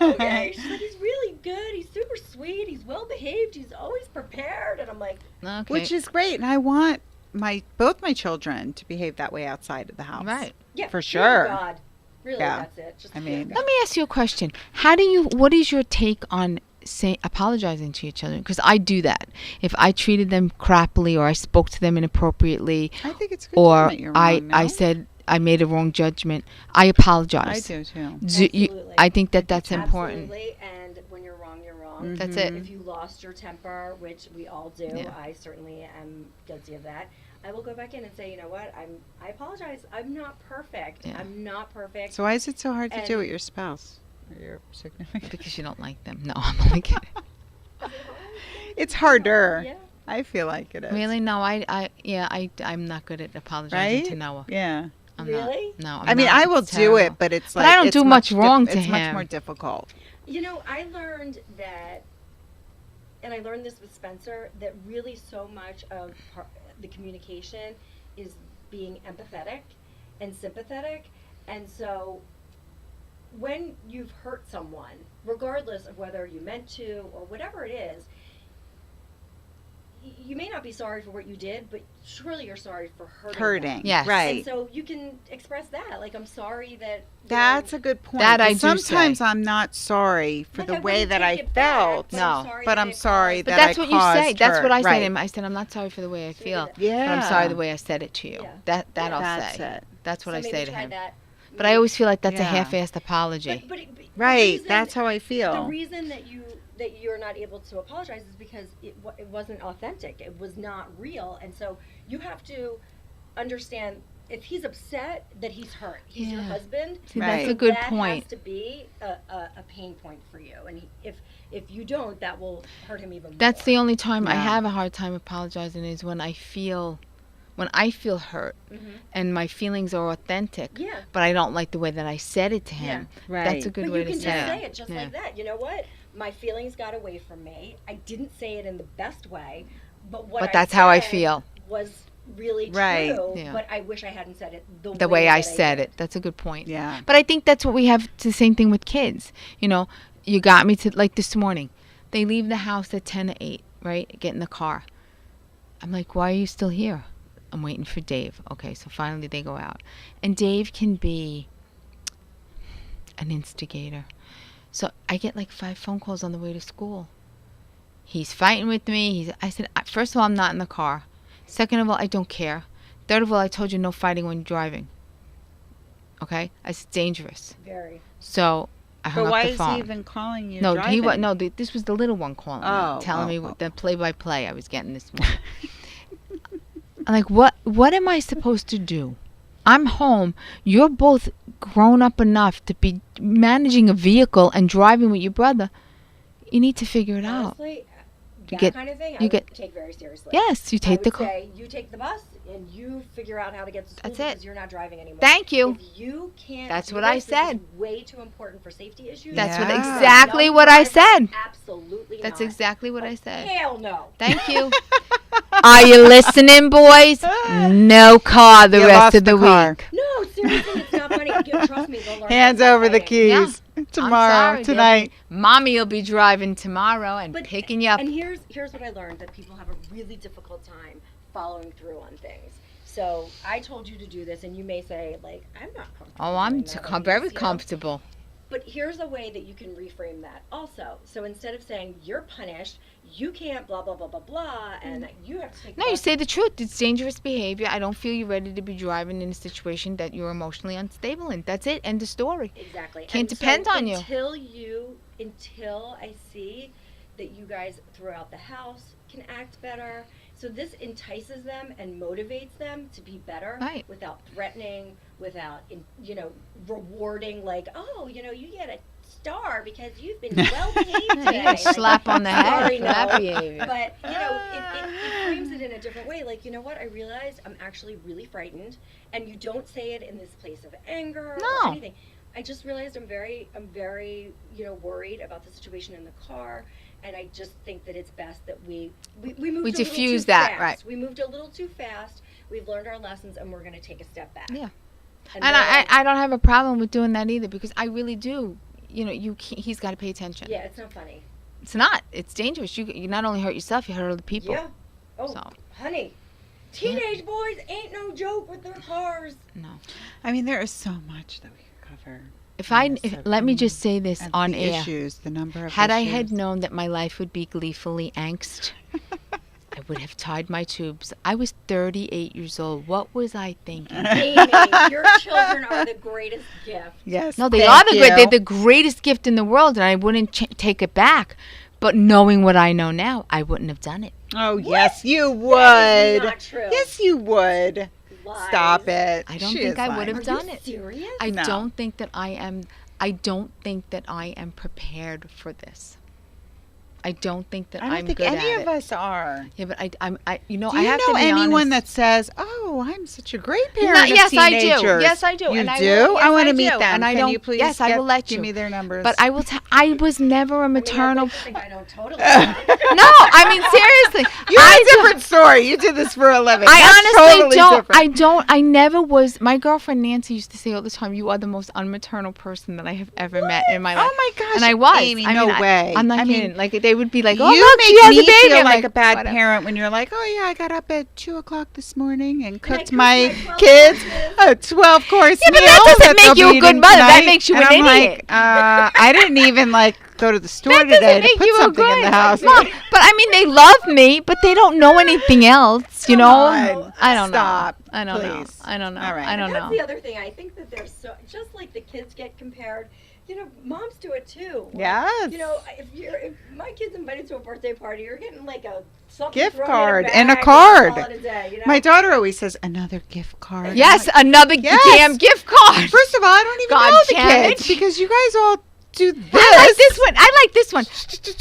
okay. She's like, he's really good. He's super sweet. He's well behaved. He's always prepared. And I'm like, Okay. Which is great, and I want both my children to behave that way outside of the house. right. yeah, For fear sure. God. Really, Yeah. that's it. Just I fear mean- God. Let me ask you a question. What is your take on apologizing to your children? Because I do that. If I treated them crappily or I spoke to them inappropriately I think it's good to or admit you're I wrong, no? I said I made a wrong judgment, I apologize. I do too. Absolutely. I think that's important. Absolutely. And when you're wrong, you're wrong. That's it. If you lost your temper, which we all do, Yeah. I certainly am guilty of that. I will go back in and say, you know what? I apologize. I'm not perfect. Yeah. I'm not perfect. So why is it so hard to do And- with your spouse or your significant? Because you don't like them. No, I'm only kidding. It's harder. Yeah. I feel like it is. Really? No, I'm not good at apologizing Right? to Noah. Yeah. I'm Really? not. No, I'm I mean, not. I will It's do it, terrible. but it's But like I don't it's do much wrong to it's much him. more difficult. You know, I learned that, and I learned this with Spencer, that really so much of the communication is being empathetic and sympathetic. And so when you've hurt someone, regardless of whether you meant to or whatever it is, you may not be sorry for what you did, but surely you're sorry for hurting them. Yes. Right. And so you can express that. Like, I'm sorry that. That's a good point. That I 'cause do sometimes say. I'm not sorry for Like, the I way wouldn't that take I it back, felt. but No. I'm sorry But that I'm it sorry caused- But that that's I what you say. caused That's hurt. what I say to Right. him. I said, I'm not sorry for the way I feel. Yeah. But I'm sorry the way I said it to you. Yeah. That I'll That's say. it. That's what So I maybe say to try him. that. But I always feel like that's a Yeah. half-assed apology. But Right. the That's how I the feel. reason that you're not able to apologize is because it wasn't authentic. It was not real, and so you have to understand if he's upset that he's hurt. He's your Yeah. husband. See, Right. that's So a good that point. has to be a pain point for you, and if you don't, that will hurt him even more. That's the only time I Yeah. have a hard time apologizing is when I feel hurt Mhm. and my feelings are authentic, Yeah. but I don't like the way that I said it to him. Right. That's a good But way you to can say just it. say it just Yeah. like that. You know what? My feelings got away from me. I didn't say it in the best way, but what But I that's how I said feel. was really Right. true. Yeah. But I wish I hadn't said it The way I that said did. it. That's a good point. Yeah. But I think that's what we have. It's the same thing with kids. You know, you got me to, like this morning, they leave the house at 10 to 8, right? Get in the car. I'm like, why are you still here? I'm waiting for Dave. Okay, so finally they go out. And Dave can be an instigator. So I get like 5 phone calls on the way to school. He's fighting with me. I said, first of all, I'm not in the car. Second of all, I don't care. Third of all, I told you no fighting when you're driving. Okay? It's dangerous. Very. So I hung But up why the is phone. he even calling you? No, driving? this was the little one calling Oh, me, telling me oh. the play-by-play I was getting this morning. I'm like, what am I supposed to do? I'm home. You're both grown up enough to be managing a vehicle and driving with your brother. You need to figure it out. Honestly, that get- kind of thing, you I would get- take very seriously. Yes, you I take would the car. say, you take the bus and you figure out how to get to school That's it. because you're not driving anymore. Thank you. If you can't That's do what I this, this is said. way too important for safety issues. That's what Yeah. exactly No what I driver, said. Absolutely That's not. exactly what I said. Hell no. Thank you. Are you listening, boys? No car the You rest lost of the car. week. No, seriously, it's not funny. Trust me, they'll learn. Hands how to over the stop fighting. keys. Tomorrow, sorry, tonight. Mommy will be driving tomorrow and But- picking you up. And here's what I learned, that people have a really difficult time following through on things. So I told you to do this, and you may say, like, I'm not comfortable. Oh, I'm doing that, Elise, very you know? comfortable. But here's a way that you can reframe that also. So instead of saying you're punished, you can't blah blah blah blah blah, and you have to take. No, you say the truth. It's dangerous behavior. I don't feel you're ready to be driving in a situation that you're emotionally unstable in. That's it. End of story. Exactly. Can't And depend on you. Until I see that you guys throughout the house can act better. So this entices them and motivates them to be better, Right. without threatening, without rewarding. Like, oh, you get a star because you've been well behaved Yeah, today. you got a slap on the head Sorry, for that no. behavior. But it frames it in a different way. Like, you know what? I realized I'm actually really frightened, and you don't say it in this place of anger No. or anything. I just realized I'm very worried about the situation in the car, and I just think that it's best that we moved a little diffuse too that, fast. right. We moved a little too fast. We've learned our lessons, and we're going to take a step back. Yeah. And And then- I don't have a problem with doing that either because I really do. He's got to pay attention. yeah, it's not funny. It's not. It's dangerous. You not only hurt yourself, you hurt other people. Yeah. Oh, So. honey, teenage boys ain't no joke with their cars. No. I mean, there is so much that we could cover. Let me just say this And on the air. issues, the number of Had I issues. had known that my life would be gleefully angst, I would have tied my tubes. I was 38 years old. What was I thinking? Amy, your children are the greatest gift. Yes. No, they thank are they're you. the greatest gift in the world, and I wouldn't take it back. But knowing what I know now, I wouldn't have done it. Oh, yes, you That is would. not true. Yes, you would. Lies. Stop it. I don't She think is I would lying. have Are done you it. serious? I No. don't think that I am. I don't think that I am prepared for this. I don't think that I I'm don't think good any at of it. us are. Yeah, but I Do you I have know to be anyone that honest. says, "Oh, I'm such a great No, parent of yes, I do. teenagers"? Yes, I do. You And I do? will, I yes, want I to meet do. them. And I Can don't. you please Yes, I will let give you. me their numbers? But I will. I was never a I mean, I'd maternal. like to think I know totally. No, I mean seriously. you have a different story. You did this for a living. I That's honestly totally don't. different. I don't. I never was. My girlfriend Nancy used to say all the time, "You are the most unmaternal person that I have ever met in my life." Oh my gosh, And I was. Amy, I no mean, way. I'm not I mean, kidding. Like they would be like, "Oh you look, make she has me a baby." feel I'm like a bad whatever. parent when you're like, "Oh yeah, I got up at 2:00 this morning and cooked cooked my my 12 kids courses." a 12-course Yeah, but meal that doesn't make they'll you be a good eating mother. That tonight." makes you And an I'm idiot. Like, I didn't even like go to the store That today doesn't to make put you a something in good the house. mom. But I mean, they love me, but they don't know anything else. You know? on. I don't Stop, know. I don't know. please. I don't know. All right. I don't That's know. the other thing. I think that there's so just like the kids get compared. You know, moms do it too. Like, Yes. You know, if my kid's invited to a birthday party, you're getting like a something Gift thrown card in a and a bag card. call it a day, you know? My daughter always says, "Another gift card." Yes, I'm like, another Yes. damn gift card. First of all, I don't even God know the damn kids it. because you guys all do this. I like this one. I like this one.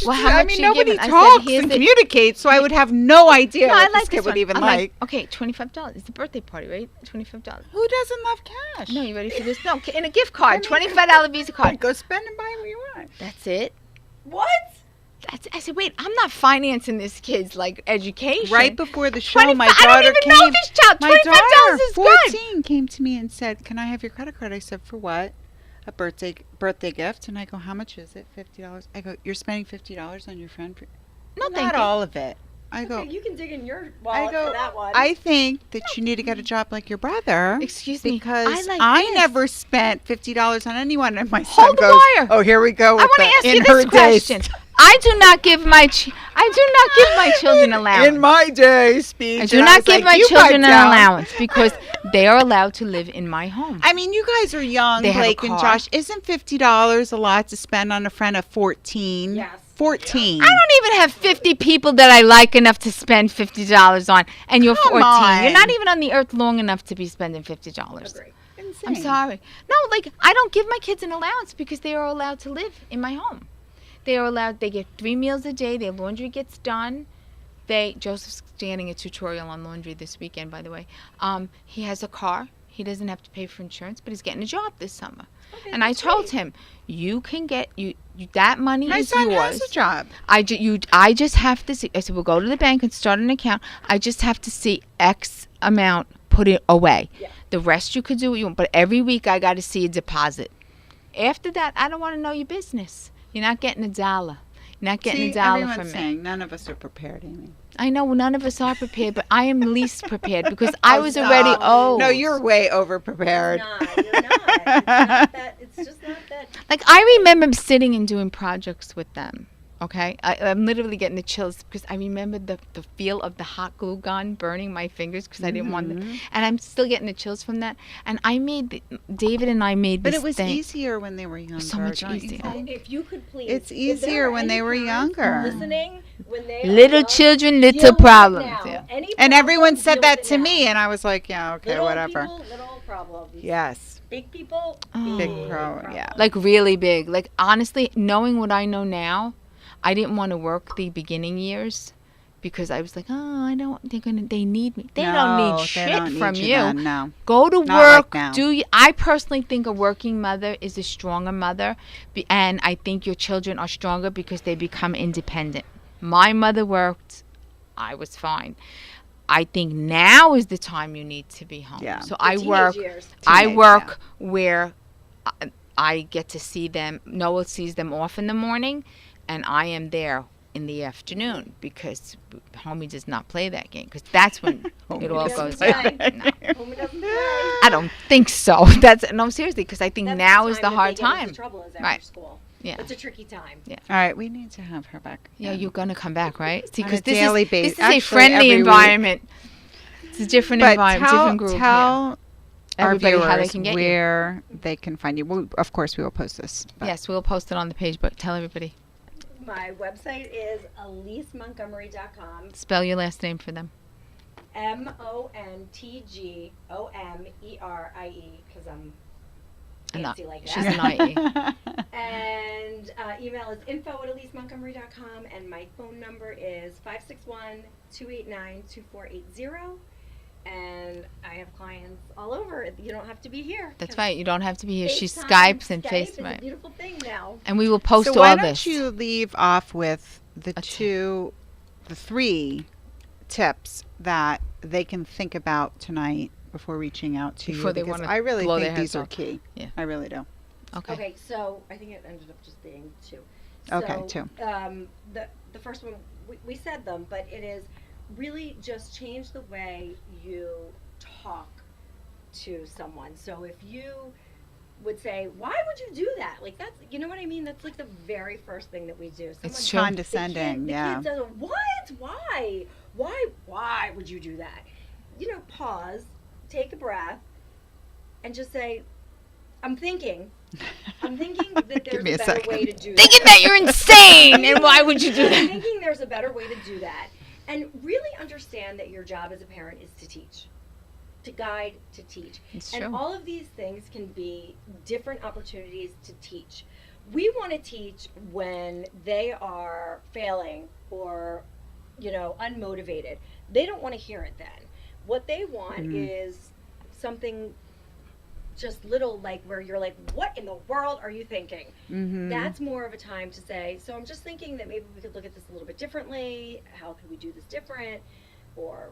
Well, how I much mean, you nobody giving? I said, talks here's and the- communicates, so I would have no idea No, what I this like kid this would one. even I'm like. okay, $25. It's a birthday party, right? $25. Who doesn't love cash? No, you ready for this? No, in a gift card, $25 Visa card. Go spend and buy what you want. That's it. What? I said, wait, I'm not financing this kid's like education. Right before the show, 25 my I don't daughter even came. know this child. My $25 daughter, is good. 14, came to me and said, "Can I have your credit card?" I said, "For what?" "A birthday gift." And I go, "How much is it?" $50. I go, "You're spending $50 on your friend?" No, Not thank you. all of it. I go, Okay, you can dig in your I wallet go, for that one. I think that you need to get a job like your brother. Excuse me. Because I like I this. never spent $50 on anyone, and my son Hold the goes, wire. "Oh, here we go." I With want to ask in you her this question. days. I do not give my children allowance. In my day, speech. I do and not was give like, my "You children pipe an down." allowance because they are allowed to live in my home. I mean, you guys are young, They have a Blake and car. Josh. Isn't $50 a lot to spend on a friend of 14? Yes. 14. I don't even have 50 people that I like enough to spend $50 on, and you're Come 14. on. You're not even on the earth long enough to be spending $50. Agree. I'm sorry. No, like I don't give my kids an allowance because they are allowed to live in my home. They are allowed. They get 3 meals a day. Their laundry gets done. Joseph's getting a tutorial on laundry this weekend, by the way. He has a car. He doesn't have to pay for insurance, but he's getting a job this summer. Okay, And I that's told great. him, you can get that money My is son yours. has a job. I just have to see. I said, we'll go to the bank and start an account. I just have to see X amount put it away. Yeah. The rest you could do what you want, but every week I got to see a deposit. After that, I don't want to know your business. You're not getting $1. You're not getting See, $1 everyone's from me. saying none of us are prepared, Amy. I know none of us are prepared, but I am least prepared because I was already stop. old. No, you're way over prepared. You're not. It's not that. It's just not that. Like, I remember sitting and doing projects with them. Okay, I'm literally getting the chills because I remember the feel of the hot glue gun burning my fingers because I didn't want them, and I'm still getting the chills from that. And David and I made But this it was thing. easier when they were younger. So much don't you easier. think? If you could please. It's if there easier are when any they were parents younger. Listening when they are Little young, children, deal little with it problems. now. Yeah. Any And everyone problem, said deal that with to it me, now. and I was like, "Yeah, okay, Little whatever." people, little problems. Yes. Big people, Oh. Big big pro, problems. yeah. Like really big. Like honestly, knowing what I know now, I didn't want to work the beginning years because I was like, oh, they need me. They don't No, need they shit don't need from you you. then, no. Go to Not like work. now. I personally think a working mother is a stronger mother, and I think your children are stronger because they become independent. My mother worked. I was fine. I think now is the time you need to be home. Yeah. So The I teenage work. years. I Teenage, work where I get to see them. Noah sees them off in the morning, and I am there in the afternoon because homie does not play that game because that's when it all doesn't goes play. down. No. Homie doesn't play. I don't think so. No, seriously, because I think That's now is time the that hard they get into time. trouble is after Right. school. Yeah. It's a tricky time. All right, we need to have her back. Yeah, you're gonna come back, right? See, On a because this daily is basis. a Actually, friendly every week. environment. It's a different But environment, different group. tell our Everybody viewers how they can get you. where they can find you. Well, of course, we will post this. But Yes, we'll post it on the page, but tell everybody. My website is elisemontgomerie.com. Spell your last name for them. Montgomerie, because I'm No, fancy like she's that. an IE. And email is info@elisemontgomerie.com, and my phone number is 561-289-2480. And I have clients all over. You don't have to be here. That's right. You don't have to be here. She FaceTime, Skypes and Skype is FaceTime. a beautiful thing now. And we will post So all why this. don't you leave off with the Okay. the 3 tips that they can think about tonight before reaching out to Before you? they Because wanna I really blow think their these heads are off. key. Yeah. I really do. Okay. So I think it ended up just being 2. Okay, 2. The first one, we said them, but it is really just change the way you talk to someone. So if you would say, why would you do that? Like, that's, you know what I mean? That's like the very first thing that we do. It's Someone- true. Condescending, the yeah. kid does, what? Why would you do that? Pause, take a breath, and just say, I'm thinking that Give there's me a a better second. way to do that. Thinking that you're insane, and why would you do I'm that? thinking there's a better way to do that. And really understand that your job as a parent is to teach, to guide, to teach. It's And true. all of these things can be different opportunities to teach. We want to teach when they are failing or, unmotivated. They don't want to hear it then. What they want is something just little, like where you're like, what in the world are you thinking? Mm-hmm. That's more of a time to say, so I'm just thinking that maybe we could look at this a little bit differently. How could we do this different? Or,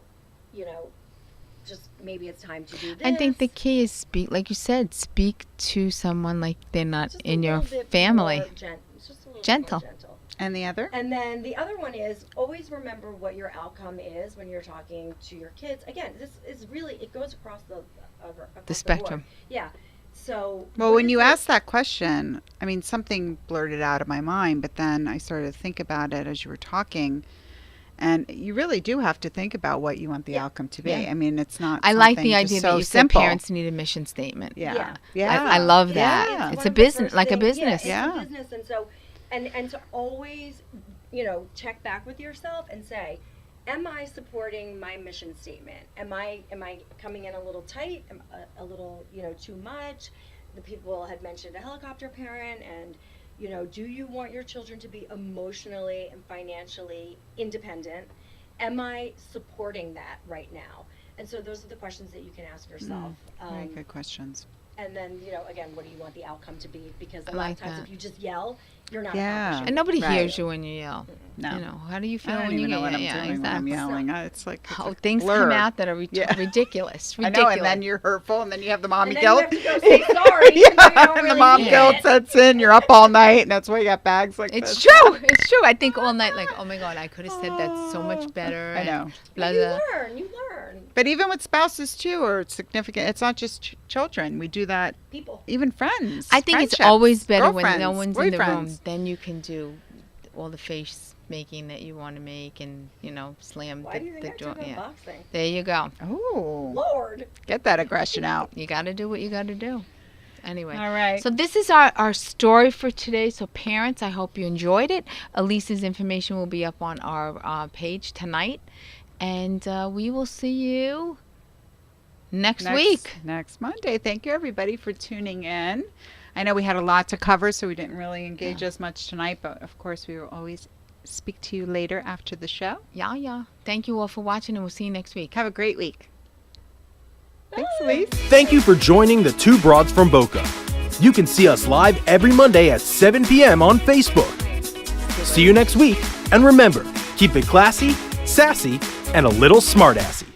just maybe it's time to do this. I think the key is speak, like you said, speak to someone like they're not Just a in your little bit family. more it's just a little bit Gentle. more gentle. And the other? And then the other one is always remember what your outcome is when you're talking to your kids. Again, this is really, it goes across the spectrum. board. Yeah. So. Well, what when is you it- asked that question, I mean, something blurted out of my mind, but then I started to think about it as you were talking. And you really do have to think about what you want the Yeah. outcome to be. Yeah. I mean, it's not. I like the something idea just that so you said simple. parents need a mission statement. Yeah. Yeah. I love that. Yeah. It's one a of the business, first like a things- business. Yeah, Yeah. it's a business, and so always, check back with yourself and say, am I supporting my mission statement? Am I coming in a little tight? A little, too much? The people had mentioned a helicopter parent, and do you want your children to be emotionally and financially independent? Am I supporting that right now? And so those are the questions that you can ask yourself. Very good questions. And then, again, what do you want the outcome to be? Because I a lot like of times that. if you just yell, you're not Yeah. accomplishing. And nobody Right. hears you when you yell. No. How do you feel I don't when you even know get what I'm yeah, doing when I'm exactly. yelling. It's like it's Oh, a things blur. come out that are Yeah. ridiculous. I Ridiculous. know, and then you're hurtful, and then you have the mommy And then guilt. you have to go say sorry. Yeah, even though you don't and the really mom mean guilt it. sets in. You're up all night, and that's why you got bags like It's this. true. It's true. I think all night, like, oh my God, I could have said that so much better. I know. and But Blah, you blah. learn. You learn. But even with spouses too, or significant, it's not just children. We do that. People. Even friends. I think it's friendships, always better when no girlfriends, one's in the room. boyfriends. Then you can do all the face making that you want to make and, slam Why do you think the I door. took up Yeah. boxing? There you go. Oh, Lord. get that aggression out. You got to do what you got to do. Anyway. All right. So this is our story for today. So parents, I hope you enjoyed it. Elise's information will be up on our page tonight. And we will see you next week. Next Monday. Thank you, everybody, for tuning in. I know we had a lot to cover, so we didn't really engage as much tonight, but of course, we will always speak to you later after the show. Yeah. Thank you all for watching, and we'll see you next week. Have a great week. Thanks, Elise. Thank you for joining the Two Broads from Boca. You can see us live every Monday at 7 p.m. on Facebook. See you next week, and remember, keep it classy, sassy, and a little smartassy.